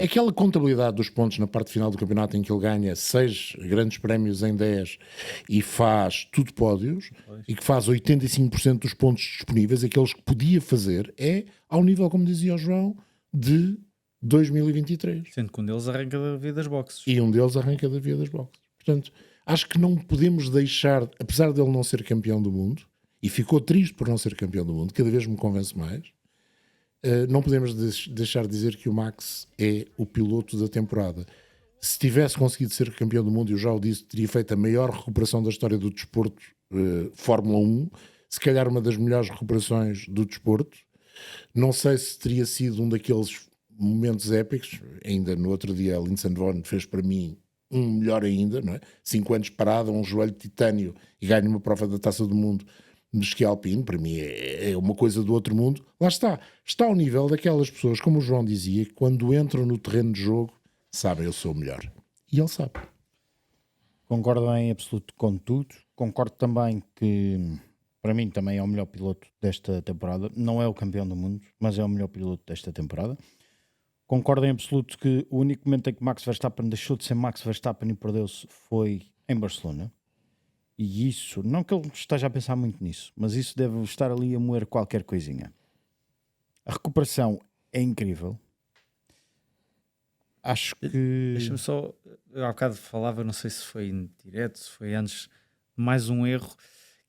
Aquela contabilidade dos pontos na parte final do campeonato em que ele ganha 6 grandes prémios em 10 e faz tudo pódios e que faz 85% dos pontos disponíveis, aqueles que podia fazer, é ao nível, como dizia o João, de 2023. Sendo que um deles arranca da via das boxes. E um deles arranca da via das boxes. Portanto, acho que não podemos deixar, apesar dele não ser campeão do mundo, e ficou triste por não ser campeão do mundo, cada vez me convence mais, não podemos deixar de dizer que o Max é o piloto da temporada. Se tivesse conseguido ser campeão do mundo, eu já o disse, teria feito a maior recuperação da história do desporto, Fórmula 1, se calhar uma das melhores recuperações do desporto. Não sei se teria sido um daqueles momentos épicos. Ainda no outro dia, a Lindsey Vonn fez para mim um melhor ainda, não é? 5 anos parado, um joelho de titânio e ganha uma prova da Taça do Mundo no esqui alpino. Para mim é uma coisa do outro mundo. Lá está ao nível daquelas pessoas, como o João dizia, que quando entram no terreno de jogo sabem eu sou o melhor, e ele sabe. Concordo em absoluto com tudo. Concordo também que para mim também é o melhor piloto desta temporada. Não é o campeão do mundo, mas é o melhor piloto desta temporada. Concordo em absoluto que o único momento em que Max Verstappen deixou de ser Max Verstappen e perdeu-se foi em Barcelona. E isso, não que ele esteja a pensar muito nisso, mas isso deve estar ali a moer qualquer coisinha. A recuperação é incrível. Acho que... Deixa-me só... Eu há bocado falava, não sei se foi em direto, se foi antes, mais um erro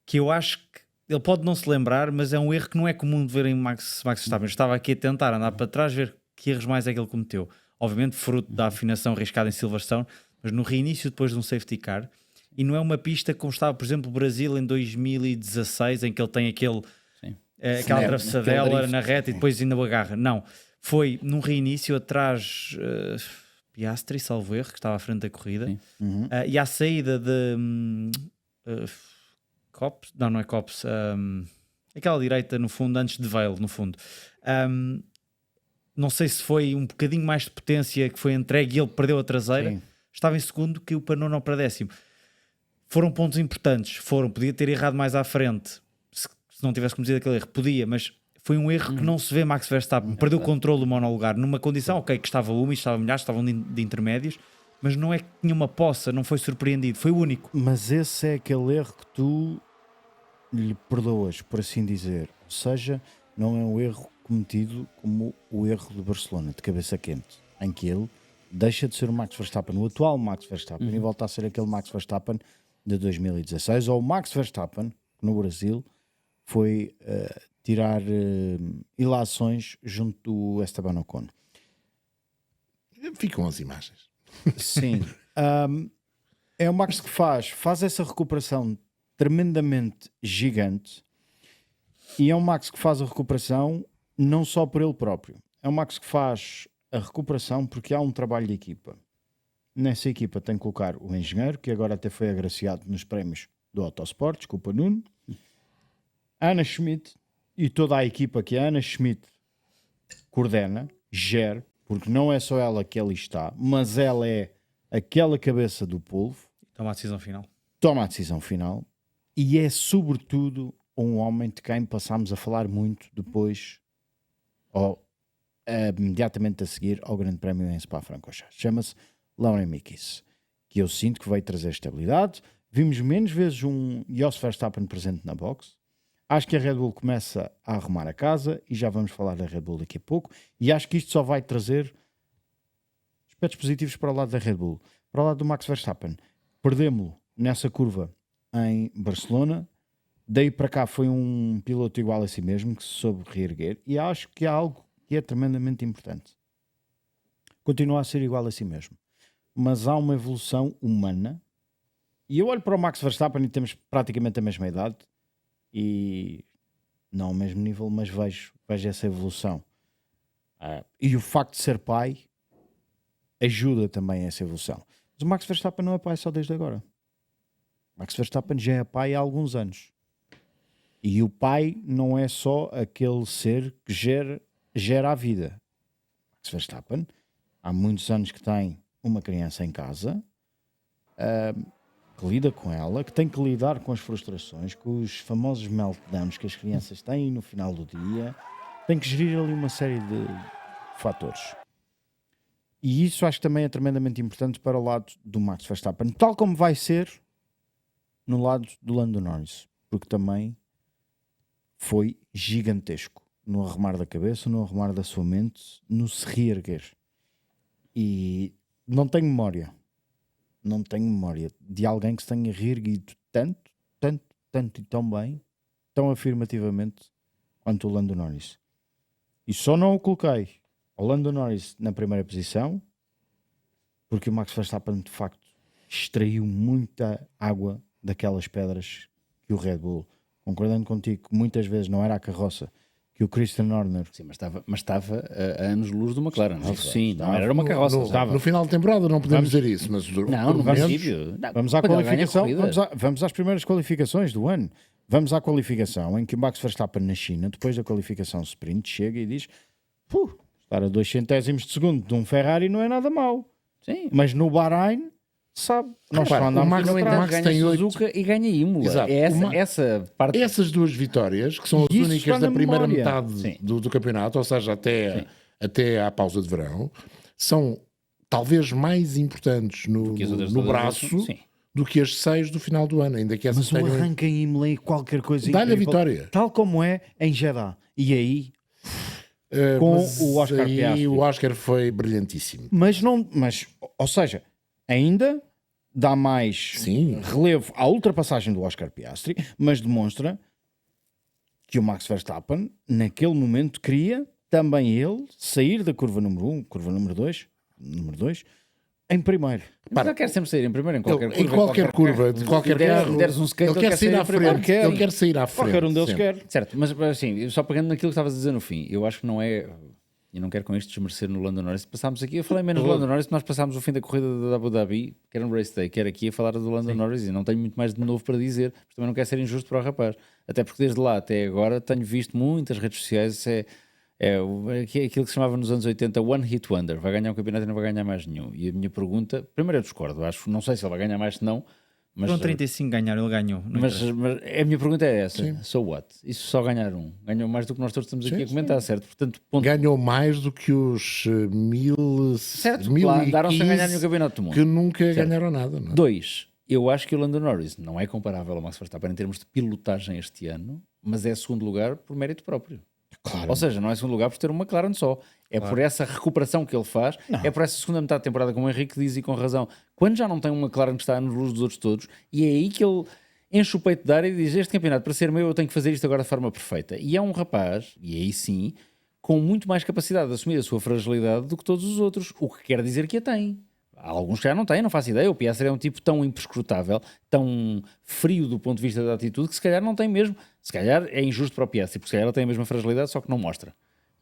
que eu acho que ele pode não se lembrar, mas é um erro que não é comum de ver em Max Verstappen. Eu estava aqui a tentar andar para trás, ver que erros mais é que ele cometeu. Obviamente fruto da afinação arriscada em Silverstone, mas no reinício depois de um safety car, e não é uma pista como estava, por exemplo, o Brasil em 2016, em que ele tem aquela atravessadela na reta e depois ainda o agarra. Não, foi num reinício atrás Piastri, salvo erro, que estava à frente da corrida, e à saída de Copse, não é Copse, aquela direita no fundo, antes de Vale, no fundo. Não sei se foi um bocadinho mais de potência que foi entregue e ele perdeu a traseira. Sim. Estava em segundo, que o panou não para décimo. Foram pontos importantes, podia ter errado mais à frente, se não tivesse cometido aquele erro, podia, mas foi um erro que não se vê Max Verstappen, perdeu o controle do monolugar, numa condição, ok, que estava úmido, estava milhares, estavam de intermédios, mas não é que tinha uma poça, não foi surpreendido, foi o único. Mas esse é aquele erro que tu lhe perdoas, por assim dizer, ou seja, não é um erro cometido como o erro de Barcelona, de cabeça quente, em que ele deixa de ser o Max Verstappen, o atual Max Verstappen, e volta a ser aquele Max Verstappen de 2016, ou o Max Verstappen, que no Brasil foi tirar ilações junto do Esteban Ocon. Ficam as imagens. Sim. É o Max que faz essa recuperação tremendamente gigante, e é um Max que faz a recuperação não só por ele próprio, é um Max que faz a recuperação porque há um trabalho de equipa. Nessa equipa tem que colocar o engenheiro, que agora até foi agraciado nos prémios do Autosport, desculpa Nuno, Ana Schmidt e toda a equipa que a Ana Schmidt coordena, gera, porque não é só ela que ali está, mas ela é aquela cabeça do polvo, Toma a decisão final. toma a decisão final e é sobretudo um homem de quem passámos a falar muito depois, ou imediatamente a seguir ao Grande Prémio em Spa-Francorchamps. Chama-se Lauren Mikis, que eu sinto que vai trazer estabilidade. Vimos menos vezes um Jos Verstappen presente na box. Acho que a Red Bull começa a arrumar a casa e já vamos falar da Red Bull daqui a pouco. E acho que isto só vai trazer aspectos positivos para o lado da Red Bull. Para o lado do Max Verstappen, perdemos-lo nessa curva em Barcelona. Daí para cá foi um piloto igual a si mesmo, que se soube reerguer. E acho que há algo que é tremendamente importante. Continua a ser igual a si mesmo. Mas há uma evolução humana. E eu olho para o Max Verstappen e temos praticamente a mesma idade. E não ao mesmo nível, mas vejo essa evolução. E o facto de ser pai ajuda também a essa evolução. Mas o Max Verstappen não é pai só desde agora. O Max Verstappen já é pai há alguns anos. E o pai não é só aquele ser que gera a vida. Max Verstappen há muitos anos que tem uma criança em casa, que lida com ela, que tem que lidar com as frustrações, com os famosos meltdowns que as crianças têm no final do dia, tem que gerir ali uma série de fatores. E isso acho que também é tremendamente importante para o lado do Max Verstappen, tal como vai ser no lado do Lando Norris, porque também foi gigantesco no arrumar da cabeça, no arrumar da sua mente, no se reerguer. E não tenho memória de alguém que se tenha reerguido tanto e tão bem, tão afirmativamente quanto o Lando Norris. E só não o coloquei ao Lando Norris na primeira posição porque o Max Verstappen de facto extraiu muita água daquelas pedras que o Red Bull, concordando contigo que muitas vezes não era a carroça que o Christian Horner... Sim, mas estava a anos-luz do McLaren. Sim, estava. não era uma carroça. No final da temporada não podemos dizer isso, mas Não, pelo no menos- princípio. Não, Vamos à quando ele ganha qualificação, corrida. vamos às primeiras qualificações do ano. Vamos à qualificação em que o Max Verstappen na China, depois da qualificação sprint, chega e diz: estar a 2 centésimos de segundo de um Ferrari não é nada mau. Sim. Mas no Bahrein, sabe, nós Repara, só andamos o Max- no No atrás. entanto, Max ganha tem oito- Suzuka e ganha Imola. Exato. É O Ma- essa parte. Essas duas vitórias, que são as E isso únicas está da na primeira memória. metade Sim. do campeonato, ou seja, até à pausa de verão, são talvez mais importantes que as outras no todas, braço sim. do que as 6 do final do ano, ainda que essas Mas o tenham... arranque em Imola é qualquer coisa Dá-lhe a incrível, vitória. tal como é em Jeddah. E aí, com mas o Oscar aí Piastri. o Oscar foi brilhantíssimo. ou seja, ainda dá mais Sim. relevo à ultrapassagem do Oscar Piastri, mas demonstra que o Max Verstappen, naquele momento, queria também ele sair da curva número 1, curva número 2, em primeiro. Mas ele quer sempre sair em primeiro, em qualquer curva. Em qualquer curva, de qualquer carro, deres um skate, ele quer sair à primeiro. frente. Ele quer sair à frente. Qualquer um deles sempre. quer. Certo, mas assim, só pegando naquilo que estavas a dizer no fim, eu acho que não é. E não quero com isto desmerecer no Lando Norris. Passámos aqui, eu falei menos do Lando Norris, nós passámos o fim da corrida da Abu Dhabi, que era um race day, quero aqui a falar do Lando Norris e não tenho muito mais de novo para dizer, mas também não quero ser injusto para o rapaz. Até porque desde lá até agora tenho visto muitas redes sociais, aquilo que se chamava nos anos 80 One Hit Wonder, vai ganhar um campeonato e não vai ganhar mais nenhum. E a minha pergunta, primeiro eu discordo, não sei se ele vai ganhar mais se não, mas, Foram 35 ganharam, ele ganhou. Não mas a minha pergunta é essa, Sim. so what? Isso só ganhar um, ganhou mais do que nós todos estamos aqui a comentar, certo? Portanto, ponto. Ganhou mais do que os Certo, 1015 lá andaram sem ganhar nenhum campeonato do mundo. que nunca ganharam nada. Não é? 2, eu acho que o Lando Norris não é comparável ao Max Verstappen em termos de pilotagem este ano, mas é segundo lugar por mérito próprio. Claro. Ou seja, não é segundo lugar por ter uma McLaren só. É por essa recuperação que ele faz, é por essa segunda metade da temporada, como o Henrique diz e com razão. Quando já não tem uma McLaren que está nos luz dos outros todos, e é aí que ele enche o peito de ar e diz: este campeonato, para ser meu, eu tenho que fazer isto agora de forma perfeita. E é um rapaz, e aí sim, com muito mais capacidade de assumir a sua fragilidade do que todos os outros, o que quer dizer que a tem. Há alguns que já não têm, não faço ideia. O Piastri é um tipo tão imprescrutável, tão frio do ponto de vista da atitude, que se calhar não tem mesmo. Se calhar é injusto para o Piastri, porque se calhar ele tem a mesma fragilidade, só que não mostra.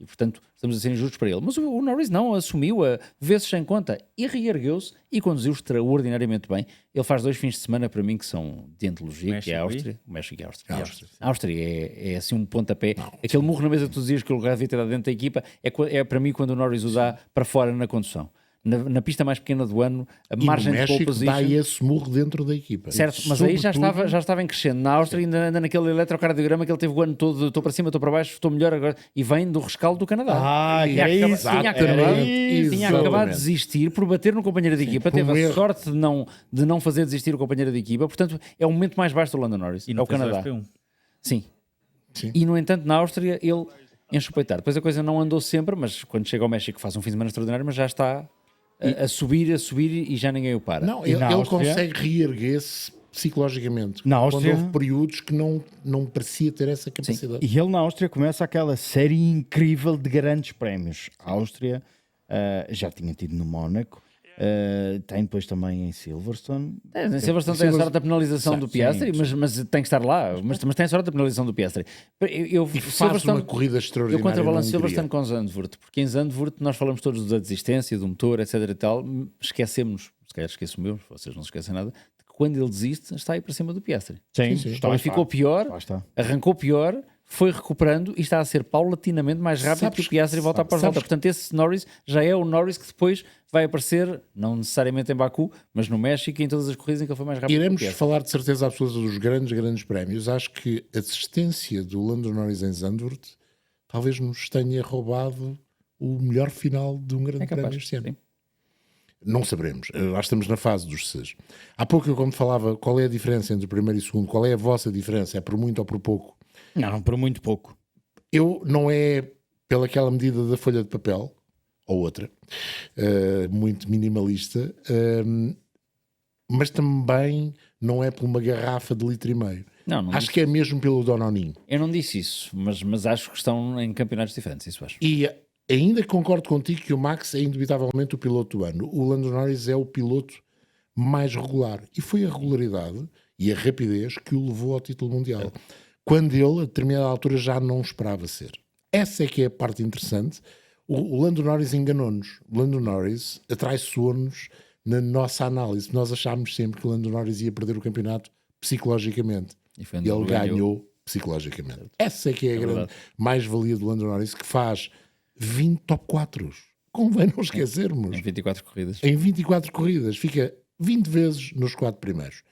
E, portanto, estamos a ser injustos para ele. Mas o Norris não, assumiu-a vezes sem conta e reergueu-se e conduziu extraordinariamente bem. Ele faz 2 fins de semana para mim que são de antologia, que é a Áustria. O México e a Áustria. A Áustria é assim um pontapé. Aquele murro na mesa que tu dizias que o lugar devia ter dado dentro da equipa é para mim quando o Norris o dá para fora na condução. Na pista mais pequena do ano, a margem de pole position... dá esse murro dentro da equipa. Certo, mas aí já estava em crescendo. Na Áustria ainda naquele eletrocardiograma que ele teve o ano todo, estou para cima, estou para baixo, estou melhor agora, e vem do rescaldo do Canadá. Tinha acabado de desistir por bater no companheiro de equipa, teve a sorte de não fazer desistir o companheiro de equipa, portanto é o momento mais baixo do Lando Norris, e não é o Canadá. Sim. E no entanto na Áustria ele enche o peitar. Depois a coisa não andou sempre, mas quando chega ao México faz um fim de semana extraordinário, mas já está... A subir e já ninguém o para. Não, ele consegue reerguer-se psicologicamente. Na Áustria... Quando houve períodos que não parecia ter essa capacidade. E ele na Áustria começa aquela série incrível de grandes prémios. A Áustria já tinha tido no Mónaco, tem depois também em Silverstone. Em Silverstone tem a sorte da penalização do Piastri, mas tem que estar lá. Mas tem a sorte da penalização do Piastri. E faz uma corrida extraordinária. Eu contrabalanço Silverstone com Zandvoort, porque em Zandvoort nós falamos todos da desistência, do motor, etc e tal. Esquecemos, se calhar esqueço-me eu, vocês não se esquecem nada, de que quando ele desiste está aí para cima do Piastri. Sim. Ele ficou pior, arrancou pior, foi recuperando e está a ser paulatinamente mais rápido que o Piastri volta após volta. Portanto, esse Norris já é o Norris que depois vai aparecer, não necessariamente em Baku, mas no México e em todas as corridas em que ele foi mais rápido. Iremos falar de certeza absoluta dos grandes prémios. Acho que a desistência do Lando Norris em Zandvoort talvez nos tenha roubado o melhor final de um grande prémio este ano. Sim. Não saberemos. Lá estamos na fase dos Cs. Há pouco eu, como falava, qual é a diferença entre o primeiro e o segundo? Qual é a vossa diferença? É por muito ou por pouco? Não, por muito pouco. Eu não é pelaquela medida da folha de papel, ou outra, muito minimalista, mas também não é por uma garrafa de 1,5 litro. Não acho que é mesmo pelo Dononin. Eu não disse isso, mas acho que estão em campeonatos diferentes, isso acho. E ainda concordo contigo que o Max é indubitavelmente o piloto do ano. O Lando Norris é o piloto mais regular. E foi a regularidade e a rapidez que o levou ao título mundial. Quando ele, a determinada altura, já não esperava ser. Essa é que é a parte interessante. O Lando Norris enganou-nos. O Lando Norris atraiçoou-nos na nossa análise. Nós achámos sempre que o Lando Norris ia perder o campeonato psicologicamente. E ele ganhou psicologicamente. Essa é que é a grande mais-valia do Lando Norris, que faz 20 top 4. Convém não esquecermos. Em 24 corridas. Em 24 corridas. Fica 20 vezes nos 4 primeiros.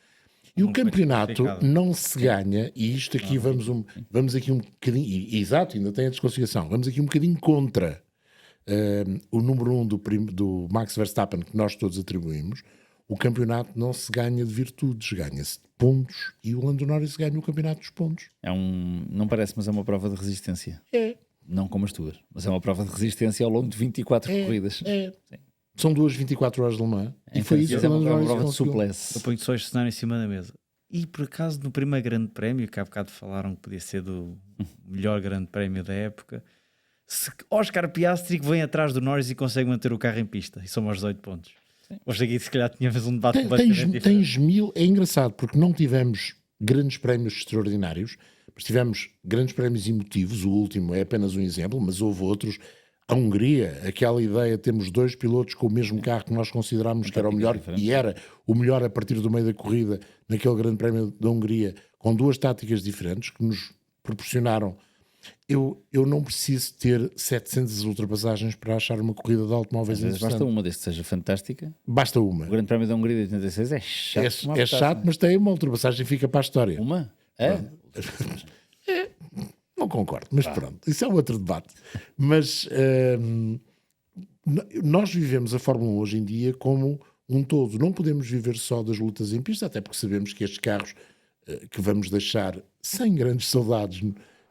E o campeonato não se ganha, e isto aqui vamos aqui um bocadinho, exato, ainda tem a desconsideração, vamos aqui um bocadinho contra o número 1 do Max Verstappen, que nós todos atribuímos. O campeonato não se ganha de virtudes, ganha-se de pontos, e o Lando Norris ganha o campeonato dos pontos. Não parece, mas é uma prova de resistência. É. Não como as tuas, mas é uma prova de resistência ao longo de 24 corridas. É. Sim. São 24 horas de Le Mans. E foi isso que é uma prova de suplesse. Eu ponho só este cenário em cima da mesa. E por acaso, no primeiro grande prémio, que há bocado falaram que podia ser do melhor grande prémio da época, se Oscar Piastri que vem atrás do Norris e consegue manter o carro em pista, e somos aos 18 pontos. Sim. Hoje aqui, se calhar, tínhamos um debate tens mil. É engraçado, porque não tivemos grandes prémios extraordinários, mas tivemos grandes prémios emotivos. O último é apenas um exemplo, mas houve outros. A Hungria, aquela ideia de termos 2 pilotos com o mesmo carro que nós considerámos que era o melhor, e era o melhor a partir do meio da corrida, naquele grande prémio da Hungria, com 2 táticas diferentes que nos proporcionaram. Eu não preciso ter 700 ultrapassagens para achar uma corrida de automóveis interessante. Basta uma, desde que seja fantástica. Basta uma. O grande prémio da Hungria de 86 é chato. É chato, mas tem uma ultrapassagem e fica para a história. Uma? É? Não concordo, mas pronto, isso é outro debate. Mas nós vivemos a Fórmula 1 hoje em dia como um todo. Não podemos viver só das lutas em pista, até porque sabemos que estes carros que vamos deixar sem grandes saudades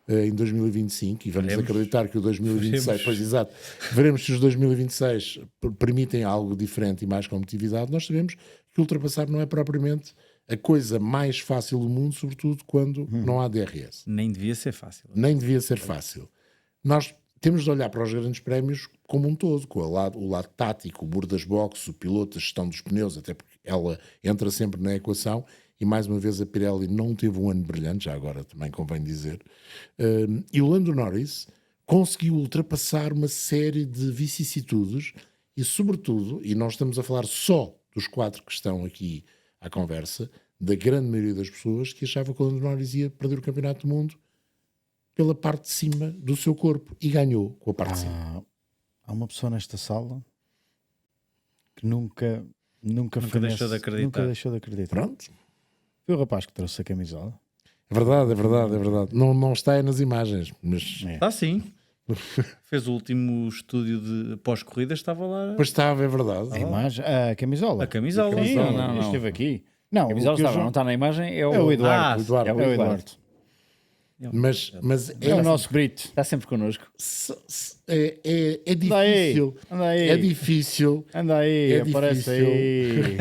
em 2025, e vamos acreditar que o 2026, pois exato, veremos se os 2026 permitem algo diferente e mais competitividade. Nós sabemos que ultrapassar não é propriamente a coisa mais fácil do mundo, sobretudo quando não há DRS. Nem devia ser fácil. Nem devia ser fácil. Nós temos de olhar para os grandes prémios como um todo, com o lado tático, o muro das boxes, o piloto, a gestão dos pneus, até porque ela entra sempre na equação, e mais uma vez a Pirelli não teve um ano brilhante, já agora também convém dizer. E o Lando Norris conseguiu ultrapassar uma série de vicissitudes e, sobretudo, e não estamos a falar só dos 4 que estão aqui à conversa, da grande maioria das pessoas que achava que o Lando Norris ia perder o Campeonato do Mundo pela parte de cima do seu corpo e ganhou com a parte de cima. Há uma pessoa nesta sala que nunca deixou de acreditar. Nunca deixou de acreditar. Pronto. Foi o rapaz que trouxe a camisola. É verdade, é verdade, é verdade. Não está aí nas imagens, mas Está sim. Fez o último estúdio de pós-corrida, estava lá. depois estava, é verdade. A imagem, a camisola. A camisola. Sim, Não. esteve aqui. Não, A camisola o que eu estava, já- não está na imagem, é É o o Eduardo. O Eduardo. É o Eduardo. Mas É o nosso Brito. Está sempre connosco. é Anda aí. difícil. Anda aí. É difícil. Anda aí, É aparece difícil. aí.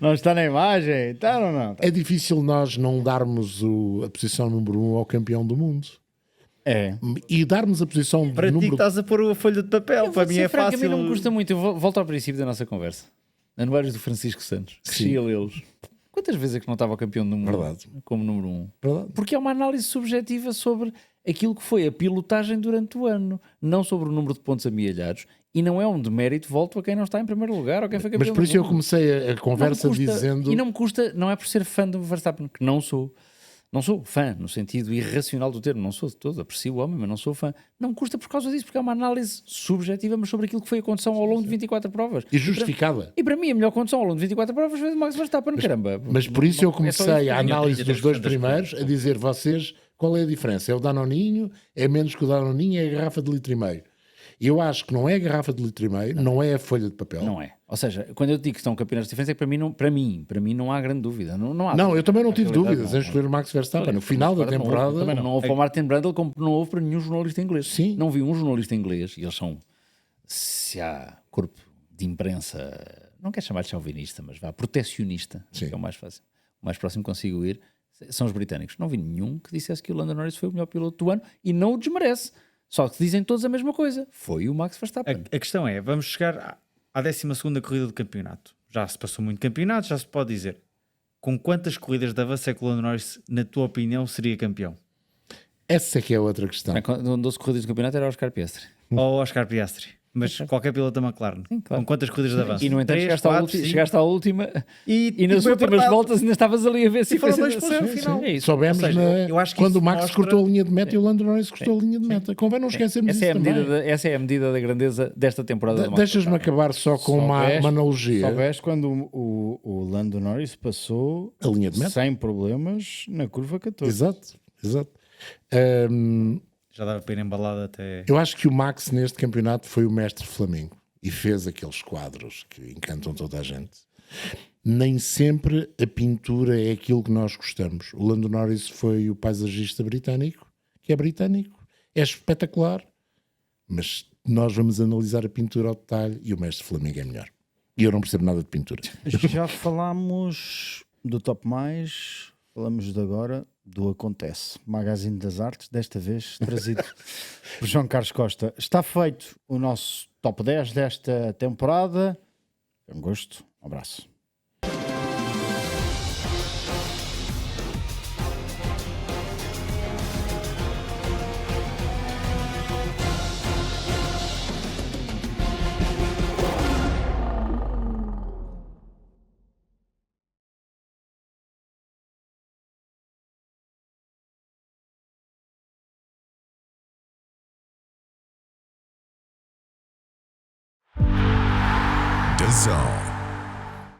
Não está na imagem? Está ou não? É difícil nós não darmos a posição número 1 ao campeão do mundo. É. E darmos a posição Para ti que número... estás a pôr a folha de papel, Eu para vou mim é ser franco, fácil. a mim não me custa muito. Eu volto ao princípio da nossa conversa. Anuários do Francisco Santos. Cresci a lê-los. Quantas vezes é que não estava campeão do mundo Verdade. como número 1? Verdade. Porque é uma análise subjetiva sobre aquilo que foi a pilotagem durante o ano, não sobre o número de pontos amealhados. E não é um demérito, volto a quem não está em primeiro lugar ou quem foi campeão Mas por do isso eu mundo. comecei a conversa Não me custa- dizendo... E não me custa, não é por ser fã do Verstappen, que não sou. Não sou fã, no sentido irracional do termo, não sou de todo, aprecio o homem, mas não sou fã. Não me custa por causa disso, porque é uma análise subjetiva, mas sobre aquilo que foi a condução ao longo de 24 provas. E justificada. E para mim, a melhor condução ao longo de 24 provas foi do Max Verstappen, caramba. Mas por isso eu É só comecei isso. a análise dos dois 33% primeiros a dizer vocês qual é a diferença. É o Danoninho, é menos que o Danoninho, é a garrafa de litro e meio. Eu acho que não é a garrafa de litro e meio, não é a folha de papel. Não é. Ou seja, quando eu digo que estão campeonatos diferentes, é que para mim não há grande dúvida. Não, há Não, eu também não tive realidade, dúvidas não. em escolher o Max Verstappen. No final da Agora temporada, Também não houve para o Martin Brundle como não houve para nenhum jornalista inglês. Sim. Não vi um jornalista inglês, e eles são, se há corpo de imprensa, não quero chamar de chauvinista, mas vá, protecionista, Sim. que é o mais fácil. O mais próximo que consigo ir são os britânicos. Não vi nenhum que dissesse que o Lando Norris foi o melhor piloto do ano e não o desmerece. Só que dizem todos a mesma coisa. Foi o Max Verstappen. A questão é, vamos chegar à 12ª corrida do campeonato. Já se passou muito campeonato, já se pode dizer. Com quantas corridas de avanço é que o Lando Norris, na tua opinião, seria campeão? essa é que é outra questão. Bem, quando 12 corridas do campeonato era o Oscar Piastri. Ou Oscar Piastri? Mas qualquer piloto da McLaren. Sim, claro. Com quantas corridas de avanço? E no entanto 3, chegaste, 4, 5. chegaste à última e nas foi últimas apertado. voltas ainda estavas ali a ver se E foram foi- 2 pontos no final. É isso. Soubemos Ou seja, eu acho que quando isso o Max mostra- cortou a linha de meta e o Lando Norris cortou a linha de meta. Convém não esquecermos Essa é, a isso medida também. essa é a medida da grandeza desta temporada. do Max Deixas-me Verstappen. acabar só com uma Soubeste- analogia. Soubeste quando o Lando Norris passou A linha de meta. sem problemas na curva 14. Exato, exato. Já dava para ir embalado até... Eu acho que o Max neste campeonato foi o mestre Flamengo e fez aqueles quadros que encantam toda a gente. Nem sempre a pintura é aquilo que nós gostamos. O Lando Norris foi o paisagista britânico, que é britânico, é espetacular, mas nós vamos analisar a pintura ao detalhe e o mestre Flamengo é melhor. E eu não percebo nada de pintura. Já falámos do Top Mais, falamos de agora do Acontece, Magazine das Artes, desta vez trazido por João Carlos Costa. Está feito o nosso Top 10 desta temporada. Um gosto, um abraço. DAZN.